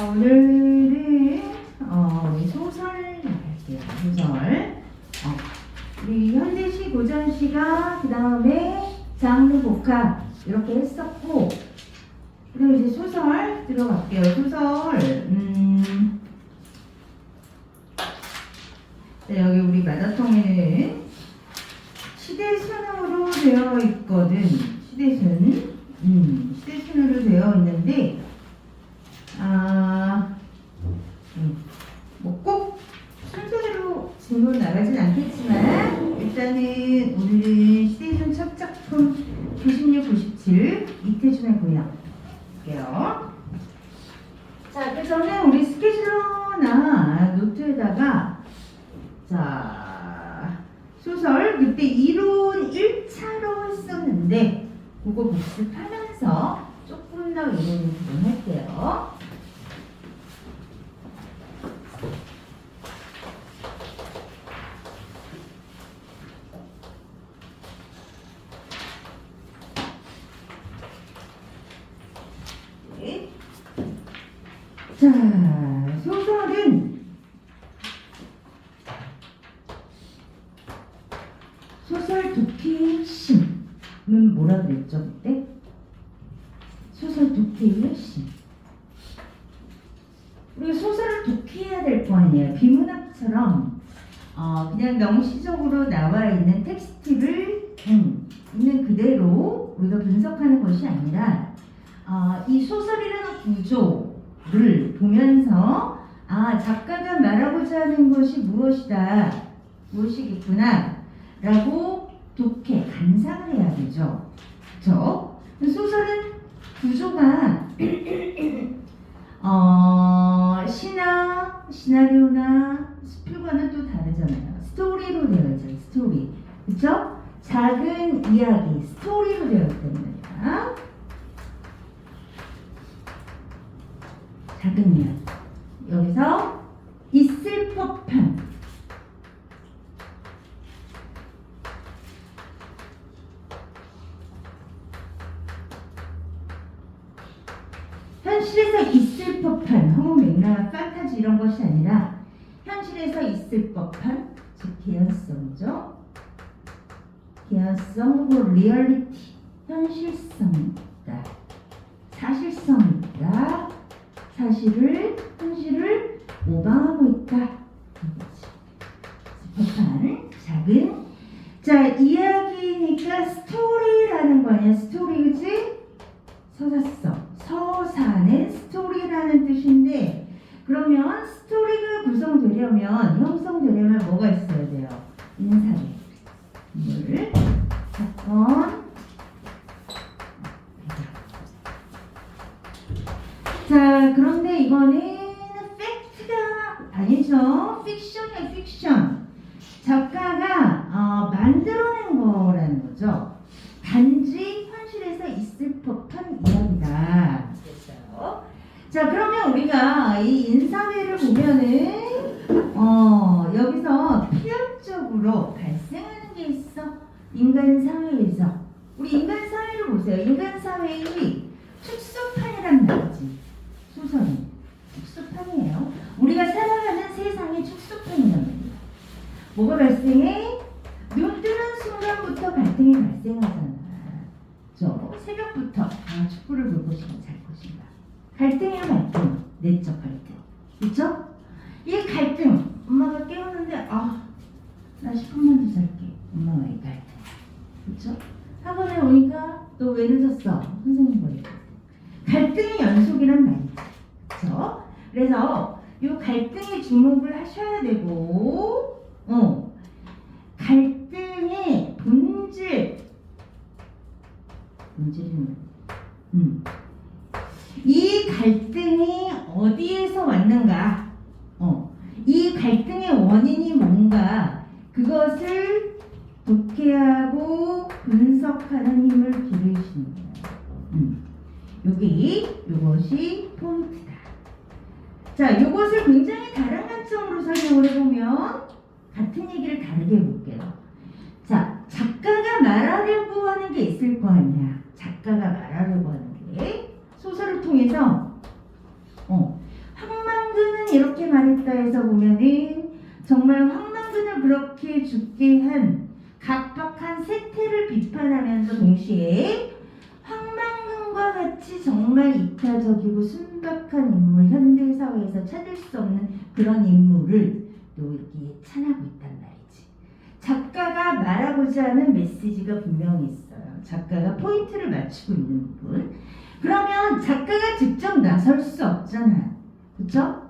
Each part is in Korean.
자, 오늘은 우리 소설 할게요. 소설. 우리 현대시, 고전시가 그 다음에 장르 복합 이렇게 했었고, 그리고 이제 소설 들어갈게요. 소설. 네, 여기 우리 마다통에는 시대순으로 되어 있거든. 시대순으로 되어 있는데, 뭐 꼭 순서대로 질문 나가진 않겠지만, 일단은 오늘은 시대순 첫 작품 96, 97 이태준의 고향 볼게요. 자, 그 전에 우리 스케줄러나 노트에다가 자, 소설 그때 이론 1차로 했었는데 그거 복습하면서 조금 더 이론을 구분할게요. 네. 자, 소설은 소설 독해의 핵심은 뭐라 그랬죠 그때? 소설 독해의 핵심. 우리가 소설을 독해해야 될 거 아니에요. 비문학처럼 그냥 명시적으로 나와 있는 텍스트를 있는 그대로 우리가 분석하는 것이 아니라 이 소설이라는 구조를 보면서 작가가 말하고자 하는 것이 무엇이겠구나 라고 독해, 감상을 해야 되죠. 그렇죠? 소설은 구조가 시나리오나 스필과는 또 다르잖아요. 스토리로 되어 있잖아요. 스토리. 그렇죠? 작은 이야기, 스토리로 되어 있단 말이야. 작은 이야기. 여기서 있을 법한 현실에서 있을 법한 허무 맥락, 판타지 이런 것이 아니라 현실에서 있을 법한 즉 개연성이죠. 개연성 혹은 리얼리티, 현실성이 있다. 사실성이 있다. 현실을 모방하고 있다. 법한 작은 자 이야기니까 스토리라는 거 아니야. 스토리 그치? 서사는 스토리라는 뜻인데 그러면 스토리가 구성되려면 형성되려면 뭐가 있어야 돼요? 인사례, 인물, 사건. 자 그런데 이거는 팩트가 아니죠. 픽션이야 픽션. 작가가 만들어낸 거라는 거죠. 단지 현실에서 있을 법한 이야기다. 됐어요. 자, 그러면 우리가 이 인사회를 보면은 여기서 필연적으로 발생하는 게 있어. 인간 사회에서. 우리 인간 사회를 보세요. 인간 사회의 축소판이란 말이지. 소설은 축소판이에요. 우리가 살아가는 세상의 축소판이란 말이에요. 뭐가 발생해? 눈 뜨는 순간부터 갈등이 발생하잖아. 새벽부터 축구를 볼 것인가 잘 것인가. 갈등이야 갈등. 내적 갈등. 그쵸? 이 갈등. 엄마가 깨우는데 나 10분만 더 잘게. 엄마와의 갈등. 그쵸? 학원에 오니까 너 왜 늦었어? 선생님 보니까. 갈등의 연속이란 말이죠. 그쵸? 그래서 이 갈등에 주목을 하셔야 되고 갈등의 본질은 이 갈등이 어디에서 왔는가? 이 갈등의 원인이 뭔가? 그것을 독해하고 분석하는 힘을 기르시는 거예요. 이것이 포인트다. 자, 이것을 굉장히 다른 관점으로 설명을 해보면 같은 얘기를 다르게 해볼게요. 자, 작가가 말하려고 하는 게 있을 거 아니야. 작가가 말하려고 하는 게 소설을 통해서 여기서 보면은 정말 황망근을 그렇게 죽게 한 각박한 세태를 비판하면서 동시에 황망근과 같이 정말 이타적이고 순박한 인물, 현대사회에서 찾을 수 없는 그런 인물을 또 이렇게 찬하고 있단 말이지. 작가가 말하고자 하는 메시지가 분명히 있어요. 작가가 포인트를 맞추고 있는 부분. 그러면 작가가 직접 나설 수 없잖아요. 그쵸?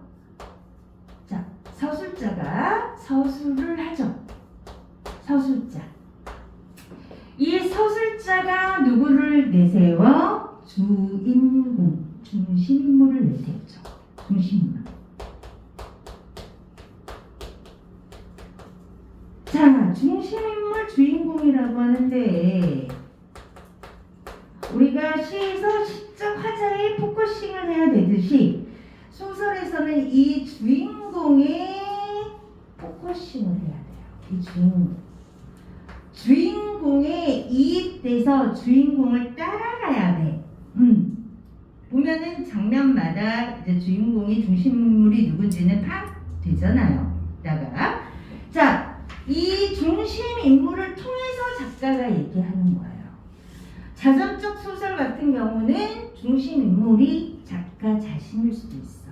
자, 서술자가 서술을 하죠. 서술자. 이 서술자가 누구를 내세워? 주인공, 중심인물을 내세우죠. 중심인물. 자, 중심인물 주인공이라고 하는데 우리가 시에서 시적 화자의 포커싱을 해야 되듯이 소설에서는 이 주인공의 포커싱을 해야 돼요. 이 주인공에 이입돼서 주인공을 따라가야 돼. 보면은 장면마다 이제 주인공이 중심인물이 누군지는 파악되잖아요. 이따가 자, 이 중심 인물을 통해서 작가가 얘기하는 거예요. 자전적 소설 같은 경우는 중심 인물이 작가 자신일 수도 있어.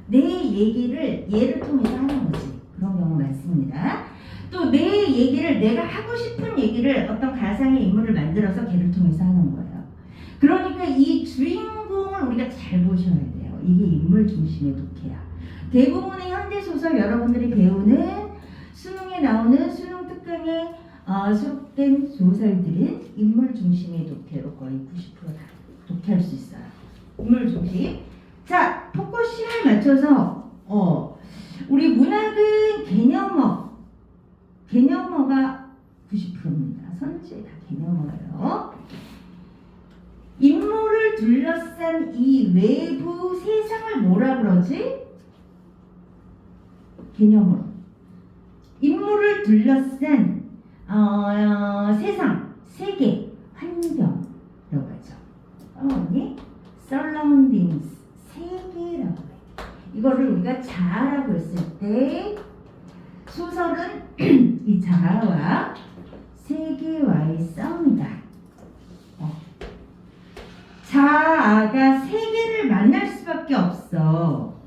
내 얘기를 얘를 통해서 하는 거지. 그런 경우 많습니다. 또 내 얘기를 내가 하고 싶은 얘기를 어떤 가상의 인물을 만들어서 걔를 통해서 하는 거예요. 그러니까 이 주인공을 우리가 잘 보셔야 돼요. 이게 인물 중심의 독해야. 대부분의 현대소설 여러분들이 배우는 수능에 나오는 수능 특강에 수록된 소설들은 인물 중심의 독해로 거의 90%다 독해할 수 있어요. 인물 중심. 자, 포커싱을 맞춰서 우리 문학은 개념어가 90%입니다. 선지에 다 개념어예요. 인물을 둘러싼 이 외부 세상을 뭐라 그러지? 개념으로. 인물을 둘러싼 세상, 세계, 환경이라고 하죠. 언니? surroundings, 세계라고 해요. 이거를 우리가 자아라고 했을 때 소설은 이 자아와 세계와의 싸움이다. 자아가 세계를 만날 수밖에 없어.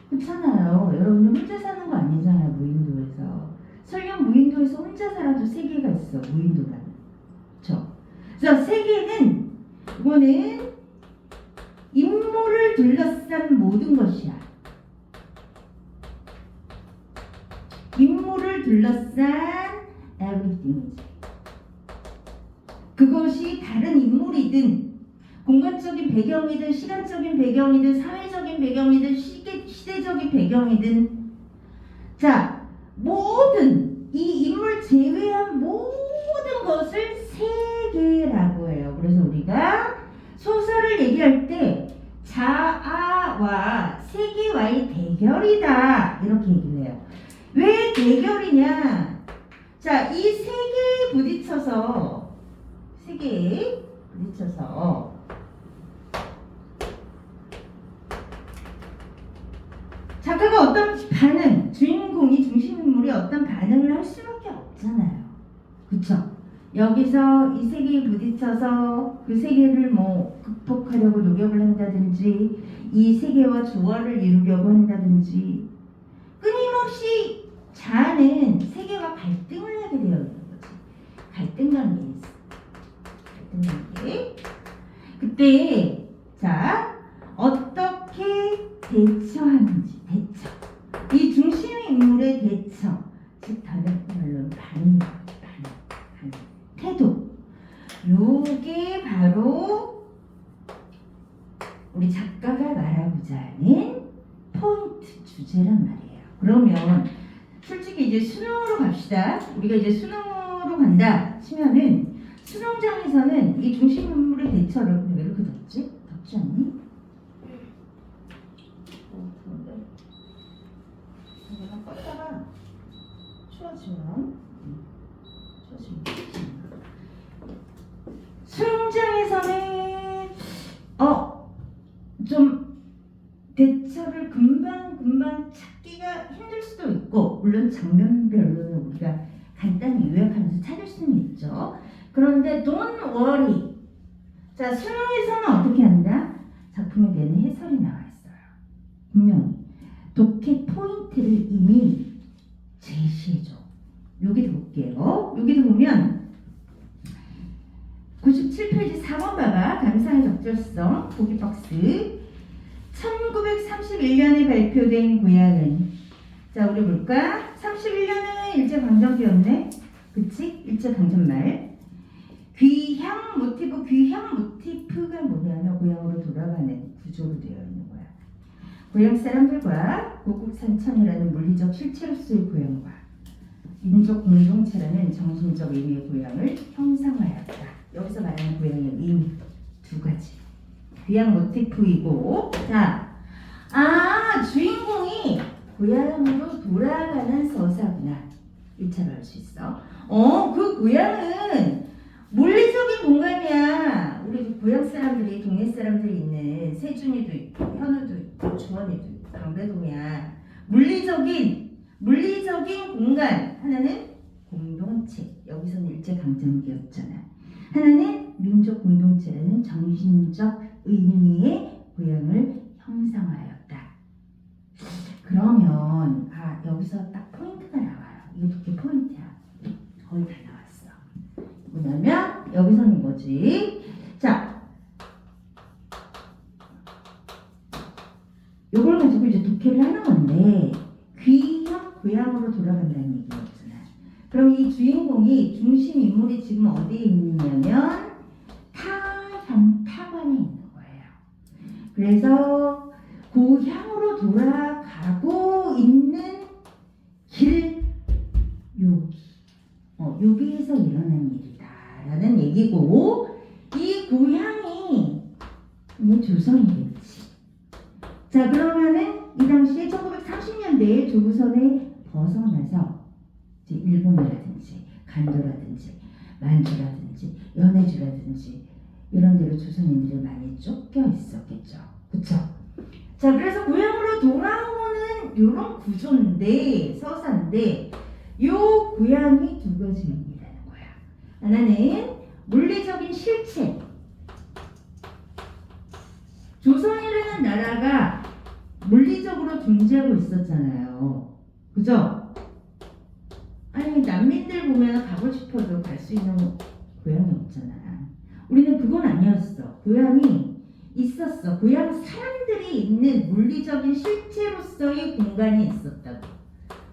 그렇잖아요. 여러분들 혼자 사는 거 아니잖아요. 무인도에서. 설령 무인도에서 혼자 살아도 세계가 있어. 무인도라는. 그렇죠? 그래서 세계는 이거는 인물을 둘러싼 모든 것이야. 인물을 둘러싼 everything이지. 그것이 다른 인물이든 공간적인 배경이든 시간적인 배경이든 사회적인 배경이든 시대적인 배경이든 자, 모든 이 인물 제외한 모든 것을 세계라고 해요. 그래서 우리가 소설을 얘기할 때 자아와 세계와의 대결이다 이렇게 얘기를 해요. 왜 대결이냐? 자, 이 세계에 부딪혀서 작가가 어떤 반응, 주인공이 중심인물이 어떤 반응을 할 수밖에 없잖아요. 그쵸? 여기서 이 세계에 부딪혀서 그 세계를 뭐 극복하려고 노력을 한다든지 이 세계와 조화를 이루려고 한다든지 끊임없이 자아는 세계와 갈등을 하게 되어 있는 거지. 갈등 관계에 있어. 갈등 관계. 그때 자 어떻게 대처하는지 대처. 이 중심 인물의 대처. 즉 다른 말로 반응. 태도. 요게 바로 우리 작가가 말하고자 하는 포인트 주제란 말이에요. 그러면 솔직히 이제 수능으로 갑시다. 우리가 이제 수능으로 간다 치면은 수능장에서는 이 중심 인물의 대처를 근데 왜 이렇게 덥지? 덥지 않니? 그런데 내가 껐다가 추워지면 수능장에서는 좀 대처를 금방 찾기 물론 장면별로는 우리가 간단히 요약하면서 찾을 수는 있죠. 그런데 don't worry. 자, 수능에서는 어떻게 한다? 작품에 대한 해설이 나와 있어요. 분명히 독해 포인트를 이미 제시해줘. 여기도 볼게요. 여기도 보면 97페이지 4번 봐봐. 감상의 적절성 보기 박스. 1931년에 발표된 구약은, 자 우리 볼까? 31년은 일제강점기였네. 그치? 일제강점말. 귀향 모티브, 귀향 모티프가 뭐냐면 고향으로 돌아가는 구조로 되어 있는 거야. 고향 사람들과 고국산천이라는 물리적 실체로서의 고향과 민족 공동체라는 정신적 의미의 고향을 형상화하였다. 여기서 말하는 고향의 의미 두 가지. 귀향 모티프이고, 자, 주인공이 고향으로 돌아가는 서사구나. 1차로 알 수 있어. 그 고향은 물리적인 공간이야. 우리 고향 사람들이, 동네 사람들이 있는 세준이도 있고, 현우도 있고, 주원이도 있고, 강배동이야. 물리적인 공간. 하나는 공동체. 여기서는 일제강점기였잖아. 하나는 민족 공동체라는 정신적 의미의 고향을 형상화하였다. 그러면 여기서 딱 포인트가 나와요. 이게 독해 포인트야. 거의 다 나왔어. 뭐냐면 여기서는 뭐지? 자, 요걸 가지고 이제 독해를 하는 건데 귀향 고향으로 돌아간다는 얘기였잖아. 그럼 이 주인공이 중심 인물이 지금 어디에 있느냐면 타관에 있는 거예요. 그래서 고향으로 돌아가고 있는 길 여기에서 일어난 일이다라는 얘기고, 이 고향이 뭐 조선이겠지. 자, 그러면은 이 당시에 1930년대에 조선에 벗어나서 이제 일본이라든지 간도라든지 만주라든지 연해주라든지 이런 데로 조선인들이 많이 쫓겨 있었겠죠. 그쵸? 자, 그래서 고향으로 돌아오는 이런 구조인데, 서사인데, 요 고향이 두 가지 의미라는 거야. 하나는 물리적인 실체. 조선이라는 나라가 물리적으로 존재하고 있었잖아요. 그죠? 아니, 난민들 보면 가고 싶어도 갈 수 있는 고향이 없잖아. 우리는 그건 아니었어. 고향이 있었어. 고향 사람들이 있는 물리적인 실체로서의 공간이 있었다고.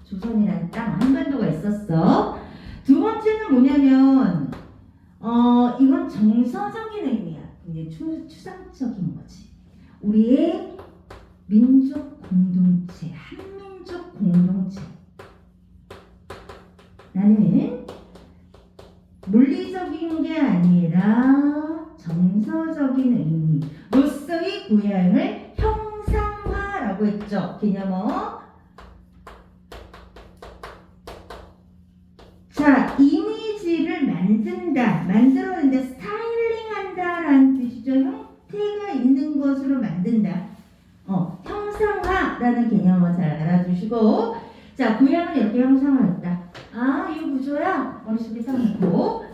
조선이라는 땅, 한반도가 있었어. 두 번째는 뭐냐면 이건 정서적인 의미야. 이제 추상적인 거지. 우리의 민족 공동체, 한민족 공동체. 나는 물리적인 게 아니라 정서적인 의미로서의 고향을 형상화라고 했죠. 개념어. 자, 이미지를 만들어낸다, 스타일링한다라는 뜻이죠. 형태가 있는 것으로 만든다. 형상화라는 개념을 잘 알아두시고, 자, 고향을 이렇게 형상화했다. 이 구조야. 머릿속에 써놓고.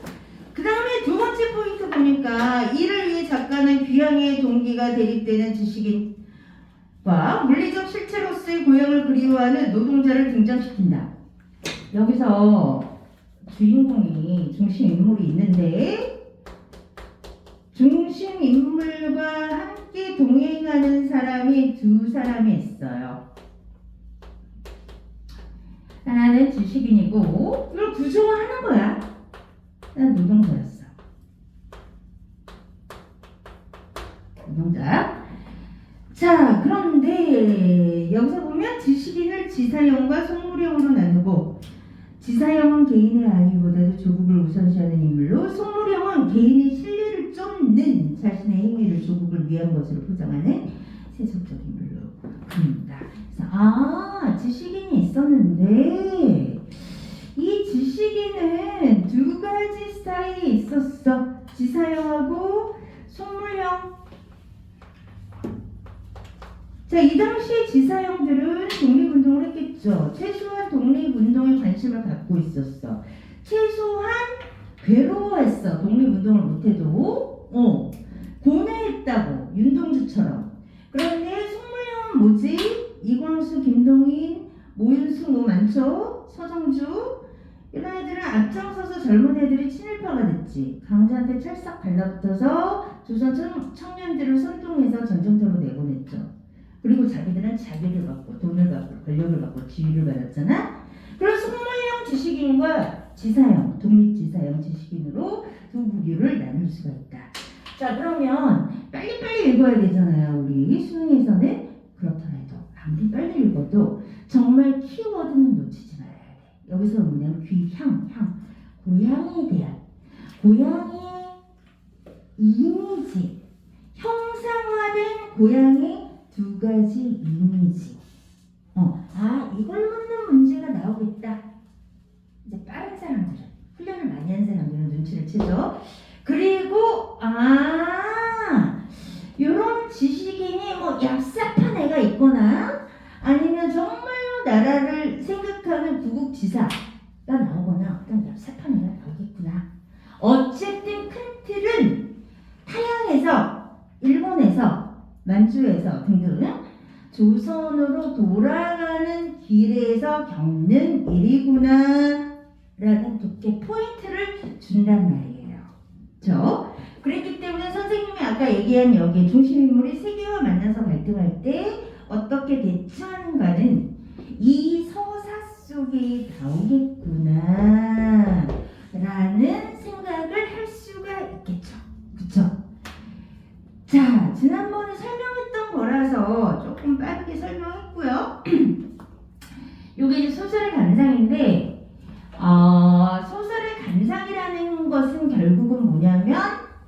그 다음에 두 번째 포인트 보니까 이를 위해 작가는 귀향의 동기가 대립되는 지식인과 물리적 실체로서의 고향을 그리워하는 노동자를 등장시킨다. 여기서 주인공이 중심인물이 있는데, 중심인물과 함께 동행하는 사람이 두 사람이 있어요. 하나는 지식인이고, 이걸 구조화하는 거야. 난 노동자였어. 노동자. 자, 그런데 여기서 보면 지식인을 지사형과 속물형으로 나누고, 지사형은 개인의 아이보다도 조국을 우선시하는 인물로, 속물형은 개인의 신뢰를 쫓는 자신의 행위를 조국을 위한 것으로 포장하는 세속적 인물로 그립니다. 그래서 지식인이 있었는데, 이 지식인은 두 가지 스타일이 있었어. 지사형하고 속물형. 자, 이 당시에 지사형들은 독립운동을 했겠죠. 있죠. 최소한 독립운동에 관심을 갖고 있었어. 최소한 괴로워했어. 독립운동을 못해도. 고뇌했다고. 윤동주처럼. 그런데 송문영은 뭐지? 이광수, 김동인, 모윤수 뭐 많죠? 서정주 이런 애들은 앞장서서 젊은 애들이 친일파가 됐지. 강자한테 찰싹 달라붙어서 조선 청년들을 선동해서 전쟁터로 내보냈죠. 그리고 자기들은 자비를 받고 돈을 받고 권력을 받고 지위를 받았잖아. 그럼 송문영 지식인과 지사형, 독립지사형 지식인으로 두 부류를 나눌 수가 있다. 자, 그러면 빨리빨리 읽어야 되잖아요. 우리 수능에서는. 그렇더라도 아무리 빨리 읽어도 정말 키워드는 놓치지 말아야 돼. 여기서 뭐냐면 귀향, 고향에 대한 고향의 이미지, 형상화된 고향의 두 가지 이미지. 이걸 묻는 문제가 나오겠다. 이제 빠른 사람들은, 훈련을 많이 한 사람들은 눈치를 채죠. 그리고 이런 지식인이 뭐 얍삽한 애가 있거나 아니면 정말로 나라를 생각하는 구국지사가 나오거나 어떤 얍삽한 애가 나오겠구나. 어쨌든 큰 틀은 타양에서, 일본에서, 만주에서 등등 조선으로 돌아가는 길에서 겪는 일이구나 라는 두께 포인트를 준단 말이에요. 그랬기 때문에 선생님이 아까 얘기한 여기 중심인물이 세계와 만나서 갈등할 때 어떻게 대처하는가는 이 서사 속에 나오겠구나 라는 생각을 할 수가 있겠죠. 그쵸? 자, 지난번에 설명했던 거라서 조금 빠르게 설명했고요. 요게 이제 소설의 감상인데 소설의 감상이라는 것은 결국은 뭐냐면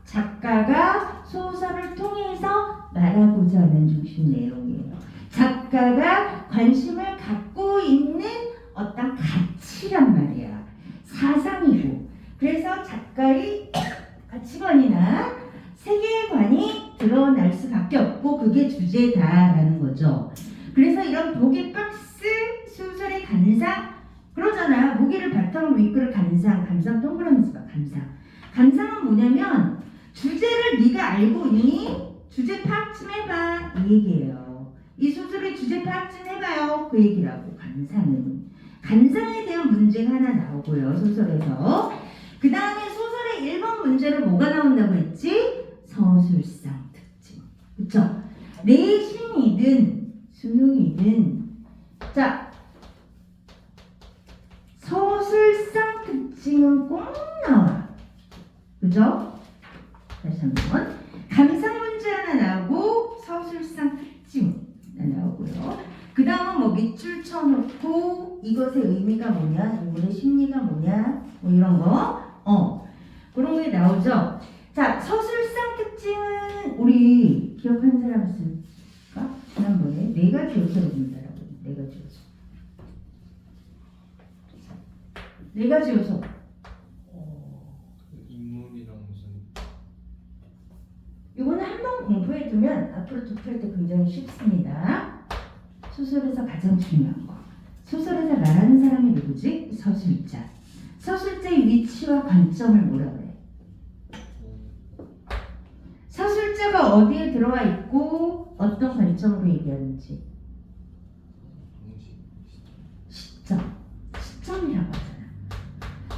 작가가 소설을 통해서 말하고자 하는 중심 내용이에요. 작가가 관심을 갖고 있는 어떤 가치란 말이야. 사상이고. 그래서 작가의 가치관이나 세계관이 드러날 수밖에 없고 그게 주제다라는 거죠. 그래서 이런 독일 박스 소설의 감상 그러잖아요. 무기를 바탕으로 이끌을 감상 동그라미 봐. 감상은 뭐냐면 주제를 네가 알고 있니? 주제 파악 좀 해봐 이 얘기예요. 이 소설의 주제 파악 좀 해봐요 그 얘기라고. 감상에 대한 문제가 하나 나오고요 소설에서. 그 다음에 소설의 1번 문제로 뭐가 나온다고 했지? 서술상 특징. 그쵸? 내신이든 수능이든 자 서술상 특징은 꼭 나와. 그죠? 다시 한번 감상 문제 하나 나오고 서술상 특징 하나 나오고요. 그 다음은 뭐 밑줄 쳐놓고 이것의 의미가 뭐냐, 인물의 심리가 뭐냐, 뭐 이런 거, 그런 게 나오죠. 자, 서술상 특징은 우리 기억하는 사람 있을까? 지난번에 네 가지 요소를 본다라고. 네 가지 요소. 인물이랑 무슨 이거는 한번 공부해 두면 앞으로 독해할 때 굉장히 쉽습니다. 소설에서 가장 중요한 거. 소설에서 말하는 사람이 누구지? 서술자. 서술자의 위치와 관점을 뭐라 그래? 서술자가 어디에 들어와 있고 어떤 관점으로 얘기하는지. 시점이라고 하잖아.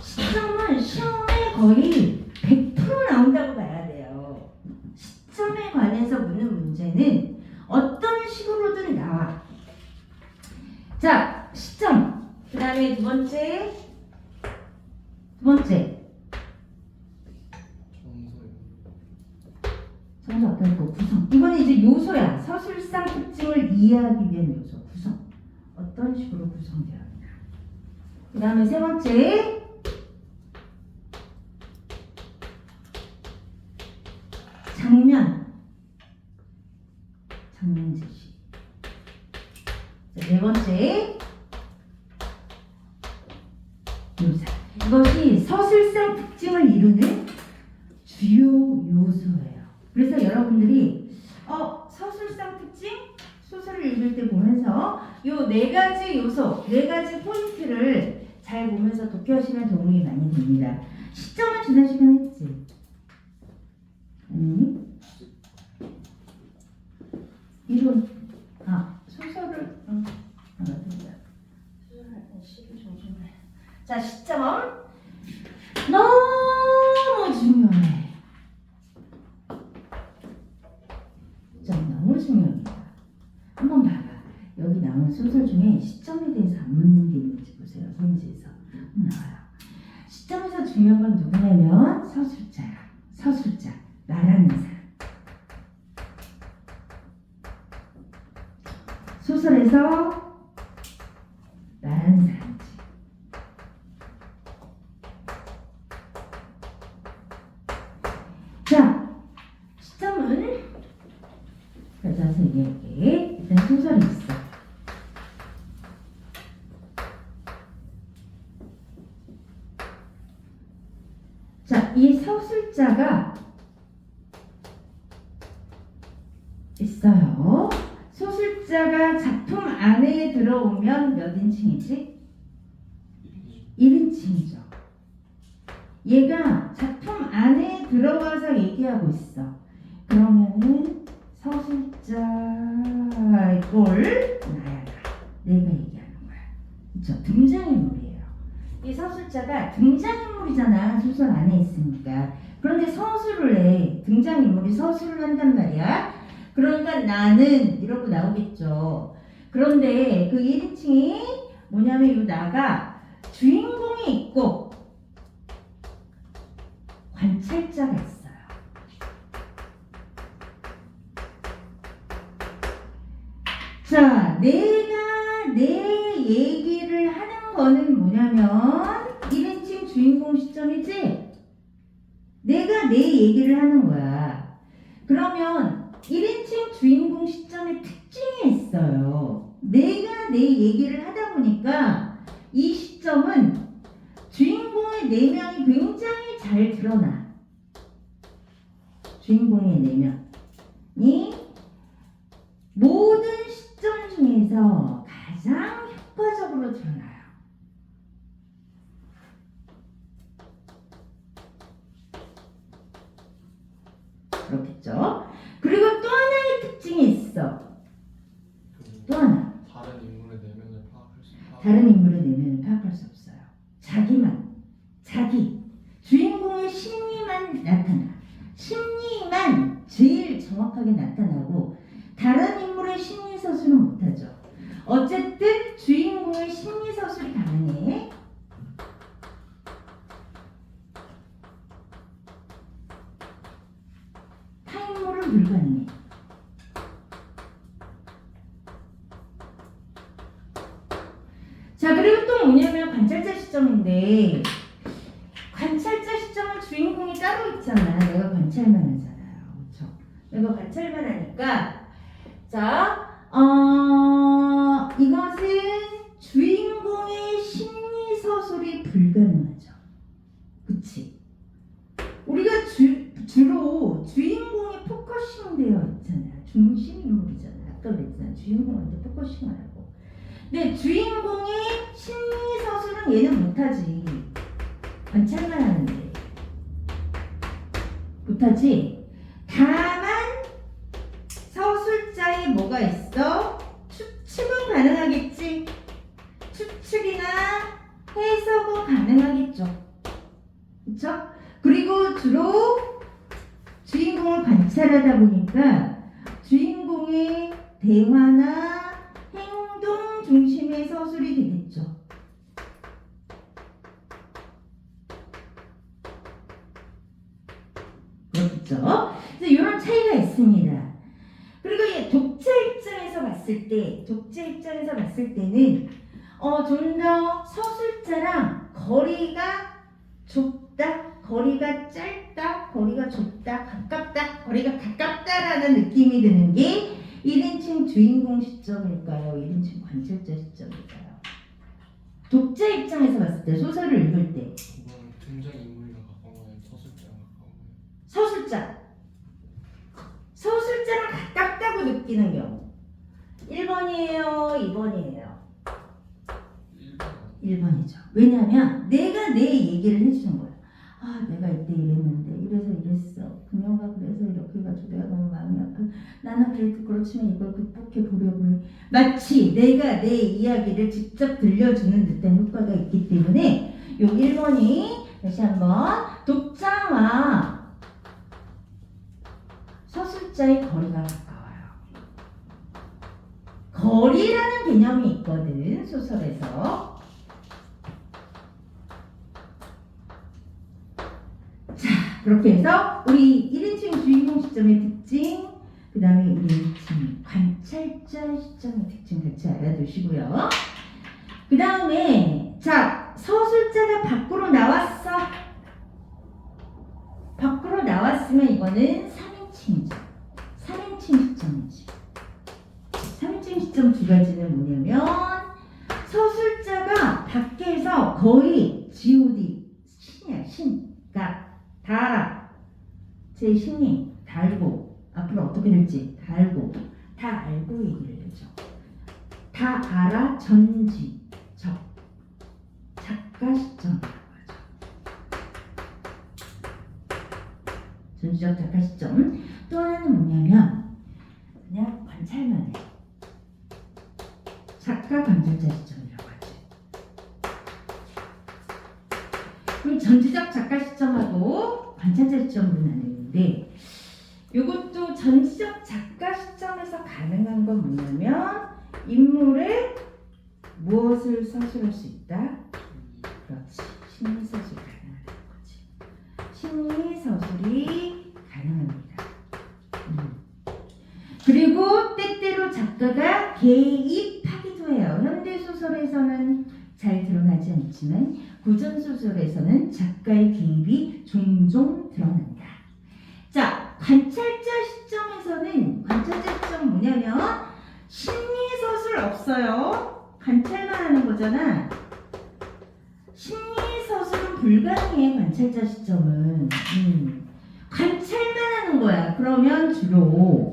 시점은 시험에 거의 100% 나온다고 봐야 돼요. 시점에 관해서 묻는 문제는 어떤 식으로든 나와. 자, 시점. 그 다음에 두 번째. 정서 앞에 있고 구성. 이거는 이제 요소야. 서술상 특징을 이해하기 위한 요소. 구성. 어떤 식으로 구성되어 있나. 그 다음에 세 번째. 장면 제시. 자, 네 번째. 묘사. 이것이 서술상 특징을 이루는 주요 요소예요. 그래서 여러분들이 서술상 특징 소설을 읽을 때 보면서 요 네 가지 요소, 네 가지 포인트를 잘 보면서 독해하시면 도움이 많이 됩니다. 시점은 지난 시간 했지? 아니? 이론, 소설을, 맞습니다. 소설할 때 시를 조심해. 자, 시점. 너무 중요해. 시점 너무 중요합니다. 한번 봐봐. 여기 나오는 소설 중에 시점에 대해서 안 묻는 게 있는지 보세요. 선지에서 나와요. 시점에서 중요한 건 누구냐면 서술자야. 서술자. 말하는 사람. 소설에서 말하는 사람이지. 자, 시점은 가져와서 얘기할게. 일단 소설이 있어. 자, 이 서술자가 있어요. 소술자가 작품 안에 들어오면 몇 인칭이지? 1인칭이죠. 얘가 작품 안에 들어와서 얘기하고 있어. 그러면은 서술자 이걸 나야가 내가 얘기하는 거야. 그쵸? 등장인물이에요. 이 서술자가 등장인물이잖아. 소설 안에 있으니까. 그런데 서술을 해. 등장인물이 서술을 한단 말이야. 그러니까 나는 이러고 나오겠죠. 그런데 그 1인칭이 뭐냐면 이 나가 주인공이 있고 관찰자가 있어요. 자, 내가 내 얘기를 하는 거는 뭐냐면 1인칭 주인공 시점이지? 내가 내 얘기를 하는 거야. 그러면 1인칭 주인공 시점의 특징이 있어요. 내가 내 얘기를 하다 보니까 이 시점은 주인공의 내면이 굉장히 잘 드러나. 주인공의 내면이 모든 시점 중에서 가장 효과적으로 드러나요. 그렇겠죠? 그리고 또 하나의 특징이 있어. 또 하나. 다른 인물의 내면을 파악할 수 있다. 다른 인물의 내면을 파악할 수 없어요. 자기만, 자기, 주인공의 심리만 나타나. 심리만 제일 정확하게 나타나고 다른 인물의 심리 서술은 못하죠. 어쨌든 주인공의 심리 서술이 가능해. 타인물은 불가능해. 자, 그리고 또 뭐냐면 관찰자 시점인데 관찰자 시점은 주인공이 따로 있잖아. 내가 관찰만 하잖아요. 그렇죠? 내가 관찰만 하니까 자, 이것은 주인공의 심리 서술이 불가능하죠. 그치? 우리가 주로 주인공이 포커싱 되어 있잖아요. 중심 인물이잖아. 아까 그랬잖아. 주인공한테 포커싱 하라고. 근데 주인공의 심리 서술은 얘는 못하지. 관찰만 하는데 못하지. 다만 서술자에 뭐가 있어? 추측은 가능하겠지. 추측이나 해석은 가능하겠죠. 그쵸? 그리고 주로 주인공을 관찰하다 보니까 주인공의 대화나 행동 중심의 서술이 되겠죠. 그렇겠죠? 그래서 이런 차이가 있습니다. 그리고 독자 입장에서 봤을 때는 좀 더 서술자랑 거리가 좁다, 거리가 짧다, 거리가 좁다, 가깝다, 거리가 가깝다라는 느낌이 드는 게 1인칭 주인공 시점일까요? 1인칭 관찰자 시점일까요? 독자 입장에서 봤을 때, 소설을 읽을 때 이건 등장인물이랑 가까운 거예요? 서술자랑 가까운 거예요? 서술자랑 가깝다고 느끼는 경우 1번이에요, 2번이에요? 왜냐하면 내가 내 얘기를 해주는 거야. 아, 내가 이때 이랬는데 이래서 이랬어. 그녀가 그래서 이렇게 해가지고 내가 너무 마음이 아파. 나는 그래도 그렇지만 이걸 극복해 보려고 해. 마치 내가 내 이야기를 직접 들려주는 듯한 효과가 있기 때문에 요 1번이 다시 한번 독자와 서술자의 거리가 가까워요. 거리라는 개념이 있거든, 소설에서. 자, 그렇게 해서 우리 1인칭 주인공 시점의 특징, 그 다음에 1인칭 관찰자 시점의 특징 같이 알아두시고요. 그 다음에 자, 서술자가 밖으로 나왔어. 밖으로 나왔으면 이거는 3인칭이죠. 3인칭 시점이지. 3인칭 시점 두 가지는 뭐냐면 서술자가 밖에서 거의 G.O.D. 신이야, 신. 그러니까 다 알아. 제 신이 다 알고 앞으로 어떻게 될지 다 알고 얘기를 해줘. 다 알아 전지적 작가 시점이라고 하죠. 전지적 작가 시점. 또 하나는 뭐냐면 그냥 관찰만 해. 작가 관찰자 시점이라고 하죠. 그럼 전지적 작가 시점하고 관찰자 시점으로 나누는데 이것도 전지적 작가 시점에서 가능한 건 뭐냐면 인물의 무엇을 서술할 수 있다? 그렇지. 심리서술이 가능하다는 거지. 심리서술이 가능합니다. 그리고 때때로 작가가 개입하기도 해요. 현대소설에서는 잘 드러나지 않지만 고전소설에서는 작가의 개입이 종종 드러난다. 자, 관찰자 시점에서는 관찰자 시점 뭐냐면 심리서술 없어요. 관찰만 하는 거잖아. 심리서술은 불가능해. 관찰자 시점은 관찰만 하는 거야. 그러면 주로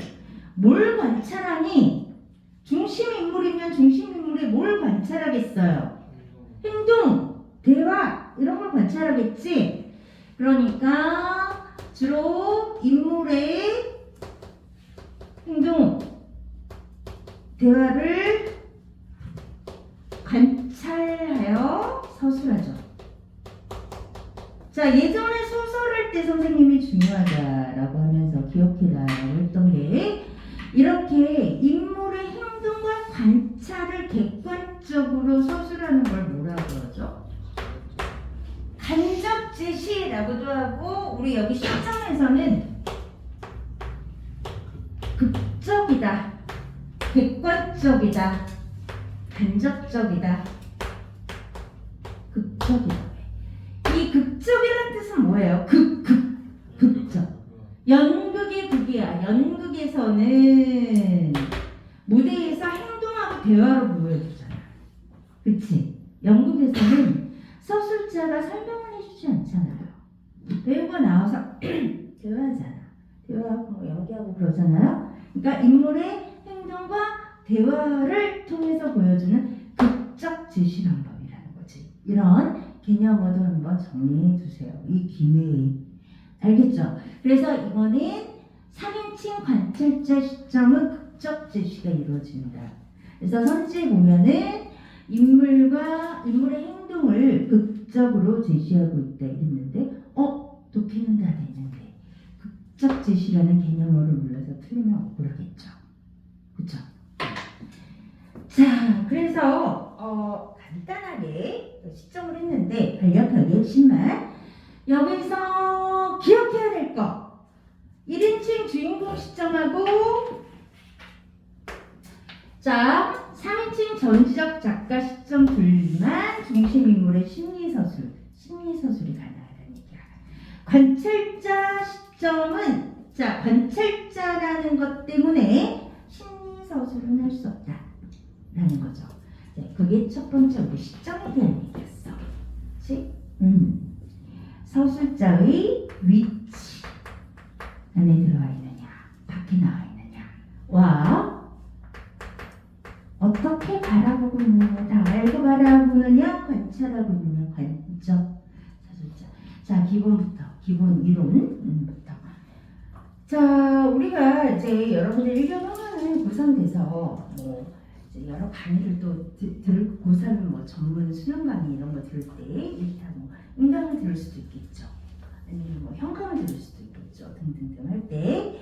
뭘 관찰하니? 중심인물이면 중심인물이 뭘 관찰하겠어요? 행동, 대화 이런 걸 관찰하겠지. 그러니까 주로 인물의 행동, 대화를 관찰하여 서술하죠. 자, 예전에 소설할 때 선생님이 중요하다라고 하면서 기억해라라고 했던 게 이렇게 인물의 행동과 관찰을 객관적으로 서술하는 걸 뭐라고 하죠? 간접 제시라고도 하고 우리 여기 시점에서는 극적이다, 객관적이다, 간접적이다, 극적이다. 이 극적이라는 뜻은 뭐예요? 극적. 연극의 극이야. 연극에서는 무대에서 행동하고 대화로 보여주잖아. 그치? 연극에서는 서술자가 설명을 해주지 않잖아요. 배우가 나와서 대화하잖아. 대화하고 뭐 연기하고 그러잖아요. 그러니까 인물의 행동과 대화를 통해서 보여주는 극적 제시 방법이라는 거지. 이런 개념어도 한번 정리해 두세요. 이 기회에. 알겠죠? 그래서 이거는 3인칭 관찰자 시점은 극적 제시가 이루어집니다. 그래서 선지에 보면은 인물의 행동을 극적으로 제시하고 있다 했는데 도피는 다 됐는데 극적 제시라는 개념어를 몰라서 틀리면 억울하겠죠. 그쵸? 자, 그래서 간단하게 시점을 했는데 간략하게 핵심만 여기서 기억해야 될 거 1인칭 주인공 시점하고 자 3인칭 전지적 작가 시점 둘만 중심인물의 심리서술이 가능하다는 얘기야. 관찰자 시점은 자 관찰자라는 것 때문에 심리서술은 할 수 없다 라는 거죠. 네, 그게 첫 번째 우리 시점에 대한 얘기였어. 그치? 서술자의 위치 안에 들어와 있느냐 밖에 나와 있느냐 와 어떻게 바라보고 있느냐 다 알고 바라보느냐 관찰 관찰하거든요. 관적 사조자. 자, 기본부터 기본 이론부터. 자, 우리가 이제 여러분들 1년 후면은 고3 돼서 뭐 이제 여러 강의를 또 들을 고3은 뭐 전문 수능 강의 이런 거 들을 때 일단 뭐 인강을 들을 수도 있겠죠. 아니면 뭐 현강을 들을 수도 있겠죠. 등등등 할 때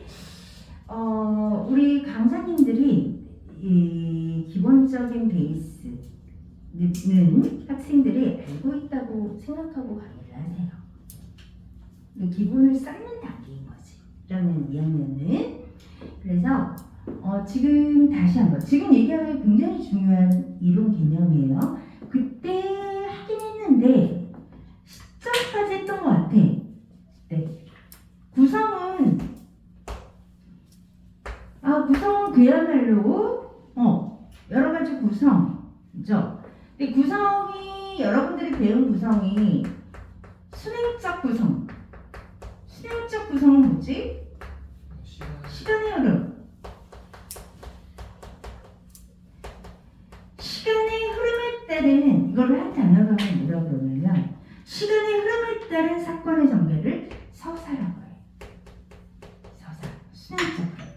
우리 강사님들이 이 기본적인 베이스는 학생들이 알고 있다고 생각하고 강의를 하세요. 기본을 쌓는 단계인 거지. 그러면 2학년은 그래서 지금 다시 한번 지금 얘기하면 굉장히 중요한 이론 개념이에요. 그때 하긴 했는데 시점까지 했던 것 같아. 네. 구성은 그야말로 여러 가지 구성이죠. 근데 구성이 여러분들이 배운 구성이 수능적 구성은 뭐지? 시간의 흐름. 시간의 흐름에 따른 이걸 한 단어로 하면 뭐라고 그러냐면 시간의 흐름에 따른 사건의 전개를 서사라고 해요. 서사. 수능적 흐름.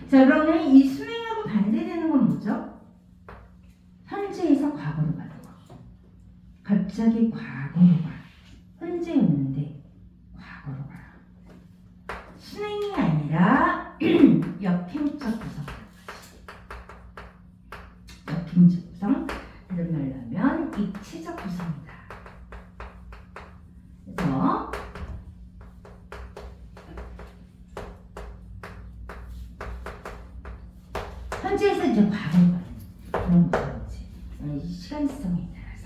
자, 그러면 이 수능하고 반대되는 건 뭐죠? 현재에서 과거로 가는 거. 갑자기 과거로 가. 현재였는데 과거로 가. 수능이 아니라 역행적 구성. 역행적 구성. 다른 말로 하면 입체적 구성이다. 그래서 현재에서 이제 과거로 가는 그런 구성이지. 시간성에 따라서.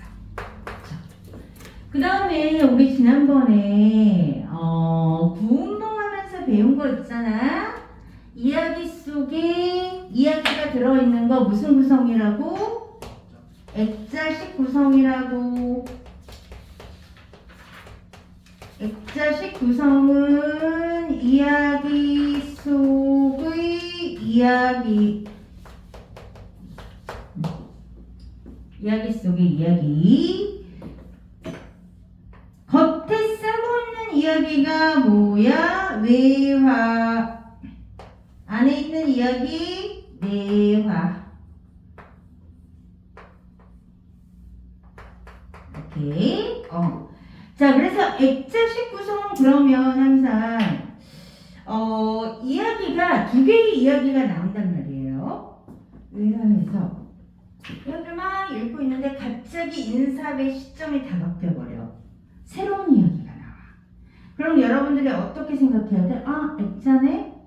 그렇죠? 그 다음에 우리 지난번에 구운동하면서 배운 거 있잖아. 이야기 속에 이야기가 들어있는 거 무슨 구성이라고? 액자식 구성이라고. 액자식 구성은 이야기 속의 이야기 속의 이야기 겉에 싸고 있는 이야기가 뭐야? 외화. 안에 있는 이야기 내화. 오케이. 자, 그래서 액자식 구성은 그러면 항상 이야기가 두 개의 이야기가 나온단 말이에요. 외화에서 이야기를 막 읽고 있는데 갑자기 인사의 시점이 다 바뀌어버려. 새로운 이야기가 나와. 그럼 여러분들이 어떻게 생각해야 돼? 액자네?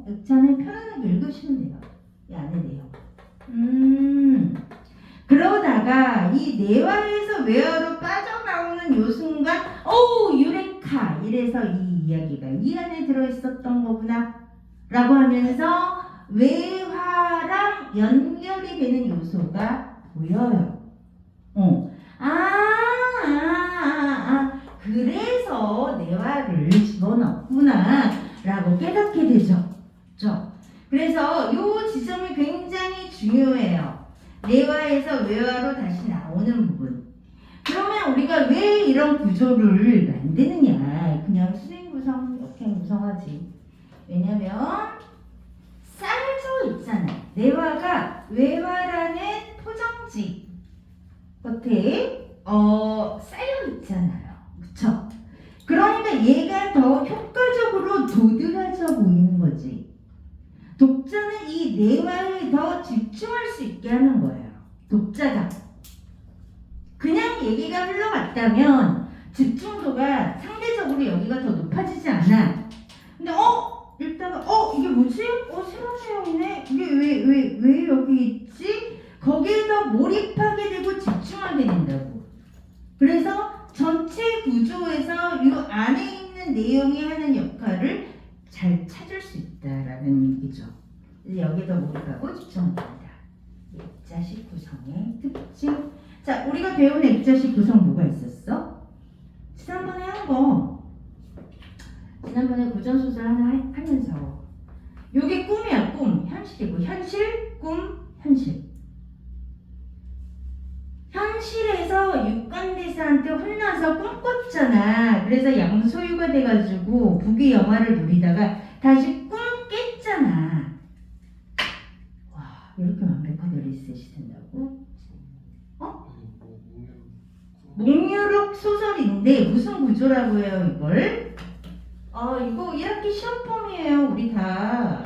액자네 편안하게 읽으시면 돼요. 이 안에 내용. 그러다가 이 내화에서 외화로 빠져나오는 요 순간 유레카! 이래서 이 이야기가 이 안에 들어있었던 거구나 라고 하면서 외화랑 연결이 되는 요소가 보여요. 그래서 내화를 집어넣구나 라고 깨닫게 되죠. 그래서 이 지점이 굉장히 중요해요. 내화에서 외화로 다시 나오는 부분. 그러면 우리가 왜 이런 구조를 만드느냐. 그냥 수행 구성, 역행 구성하지. 왜냐면 쌓여져 있잖아. 내화가 외화라는 포장지 겉에 쌓여 있잖아요. 그쵸? 그러니까 얘가 더 효과적으로 도드라져 보이는 거지. 독자는 이 내화에 더 집중할 수 있게 하는 거예요. 독자가. 그냥 얘기가 흘러갔다면 집중도가 상대적으로 여기가 더 높아지지 않아. 근데 읽다가 이게 뭐지? 새로운 내용이네? 이게 왜 여기 있지? 거기에 더 몰입하게 되고 집중하게 된다고. 그래서 전체 구조에서 이 안에 있는 내용이 하는 역할을 잘 찾을 수 있다라는 얘기죠. 여기에 더 몰입하고 집중합니다. 액자식 구성의 특징. 자, 우리가 배운 액자식 구성 뭐가 있었어? 지난번에 한 거. 지난번에 고전소설 하나 하면서 요게 꿈이야. 꿈. 현실이고 현실, 꿈, 현실. 현실에서 유권대사한테 혼나서 꿈꿨잖아. 그래서 양소유가 돼가지고 북의 영화를 누리다가 다시 꿈 깼잖아. 와, 이렇게 완벽하게 리셋이 된다고? 목유록 소설인데 무슨 구조라고 해요 이걸? 이거 1학기 시험범이에요. 우리 다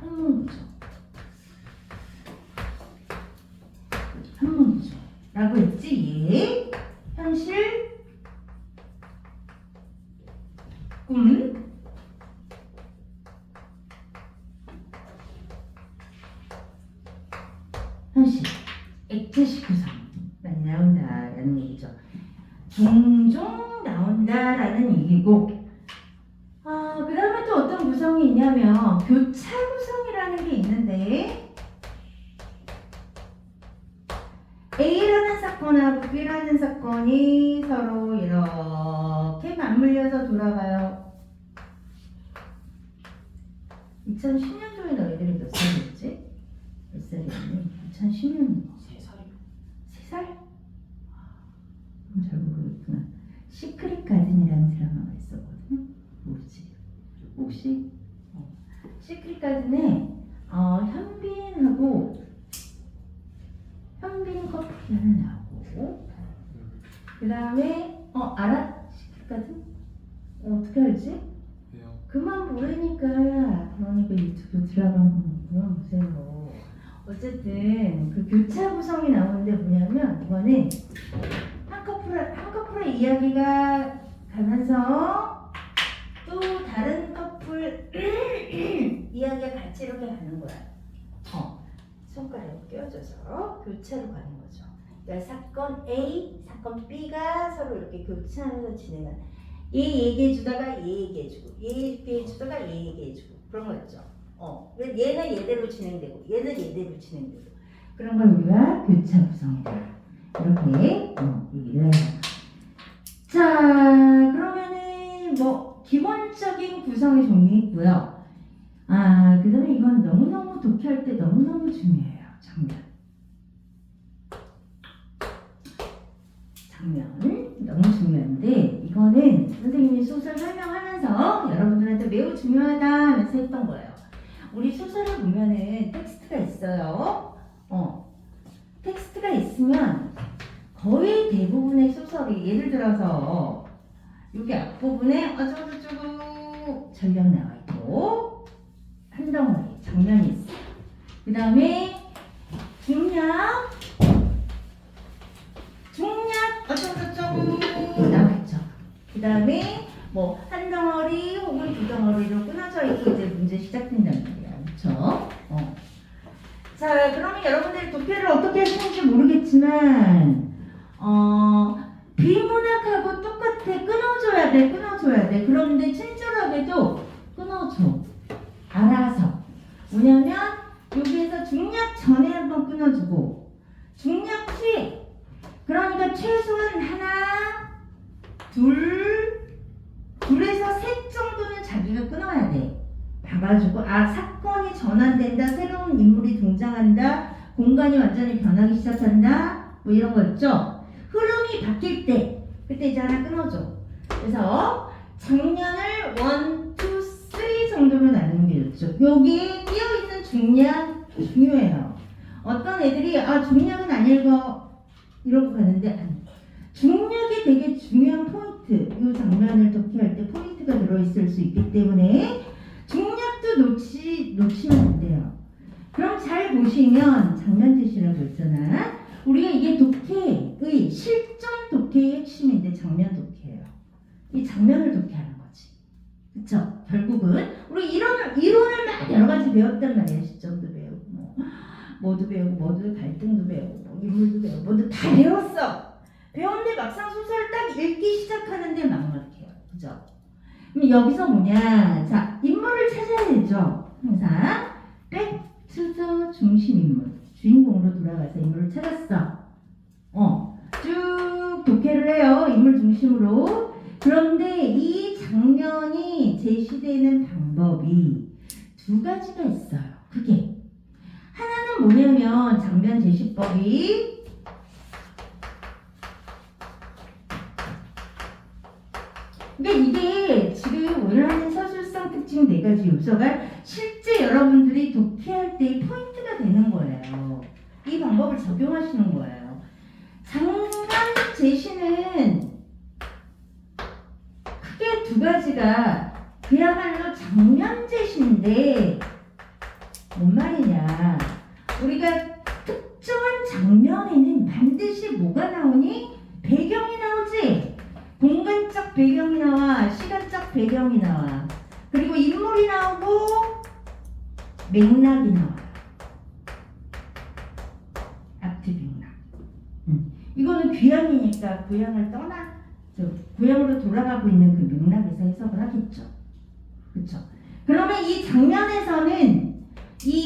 한문 구조. 한문 구조라고 했지. 예. 현실, 꿈, 현실, 액체식 구성 많이 나온다라는 얘기죠. 종종 나온다라는 얘기고, 그 다음에 또 어떤 구성이 있냐면 교차 구성이라는 게 있는데, A라는 사건하고 B라는 사건이 서로 이렇게 맞물려서 돌아가요. 2010년도에 너희들이 몇 살이었지? 몇 살이었니? 2010년 3살? 잘 모르겠구나. 시크릿 가든이라는 드라마가 있었거든. 모르지? 혹시? 시크릿 가든에 현빈 커플이 하나 나오고, 그 다음에 알아? 시크릿 가든? 어떻게 알지? 그만 모르니까. 그러니까 유튜브 드라마 그만 보세요. 어쨌든 그 교차 구성이 나오는데 뭐냐면 이거는 한 커플의 이야기가 가면서 또 다른 커플 이야기가 같이 이렇게 가는 거야. 손가락을 껴줘서 교차로 가는 거죠. 그러니까 사건 A, 사건 B가 서로 이렇게 교차하면서 진행하는. 얘 얘기해주다가 얘 얘기해주고, 얘 얘기해주다가 얘 얘기해주고 그런 거 있죠. 얘는 얘대로 진행되고, 얘는 얘대로 진행되고 그런 걸 우리가 교차 구성이다. 이렇게 얘기를 해요. 자, 그러면은 뭐 기본적인 구성의 종류 있고요. 그 다음에 이건 너무너무 독해할 때 너무너무 중요해요. 장면 너무 중요한데, 이거는 선생님이 소설 설명하면서 여러분들한테 매우 중요하다 하면서 했던 거예요. 우리 소설을 보면은 텍스트가 있어요. 텍스트가 있으면 거의 대부분의 소설이, 예를 들어서 여기 앞부분에 어쩌고저쩌고 전략 나와 있고 한 덩어리 장면이 있어요. 그 다음에 중략 어쩌고저쩌고 나와 있죠. 그 다음에 뭐 한 덩어리 혹은 두 덩어리로 끊어져 있고 이제 문제 시작된다는 거예요. 그렇죠? 자, 그러면 여러분들이 도표를 어떻게 하시는지 모르겠지만 비문학하고 똑같아. 끊어줘야 돼. 그런데 친절하게도 끊어줘. 알아서. 뭐냐면 여기에서 중략 전에 한번 끊어주고 중략 후에, 그러니까 최소한 하나, 둘에서 셋 정도는 자기가 끊어야 돼. 봐가지고 사건이 전환된다, 새로운 인물이 등장한다, 공간이 완전히 변하기 시작한다, 뭐 이런 거 있죠. 흐름이 바뀔 때 그때 이제 하나 끊어줘. 그래서 장면을 1, 2, 3 정도로 나누는 게 좋죠. 여기에 끼어있는 중략 중요해요. 어떤 애들이 중략은 안 읽어 이러고 가는데, 중략이 되게 중요한 포인트, 이 장면을 독해할 때 포인트가 들어있을 수 있기 때문에 중략도 놓치면 안 돼요. 그럼 잘 보시면 장면 제시라고 있잖아. 우리가 이게 독해의 실전 독해의 핵심인데 장면 독해예요. 이 장면을 독해하는 거지. 그쵸? 결국은 우리 이론을 막 여러 가지 배웠단 말이에요. 시점도 배우고 뭐도 배우고 뭐도 갈등도 배우고 인물도 배우고 뭐도 다 배웠어. 배웠는데 막상 소설을 딱 읽기 시작하는데 막막해요. 그죠? 그럼 여기서 뭐냐? 자, 인물을 찾아야 되죠. 항상 백투더 중심 인물, 주인공으로 돌아가서 인물을 찾았어. 쭉 독해를 해요. 인물 중심으로. 그런데 이 장면이 제시되는 방법이 두 가지가 있어요. 그게 하나는 뭐냐면 장면 제시법이 그러니까 이게 지금 오늘 하는 서술성 특징 4가지 요소가 실제 여러분들이 독해할 때의 포인트가 되는 거예요. 이 방법을 적용하시는 거예요. 장면 제시는 크게 2가지가 그야말로 장면 제시인데 뭔 말이냐. 우리가 특정한 장면에는 반드시 뭐가 나오니? 배경이 나오지. 공간적 배경이 나와, 시간적 배경이 나와, 그리고 인물이 나오고 맥락이 나와. 앞뒤 맥락. 이거는 귀향이니까 고향을 떠나 고향으로 돌아가고 있는 그 맥락에서 해석을 하겠죠. 그렇죠? 그러면 이 장면에서는 이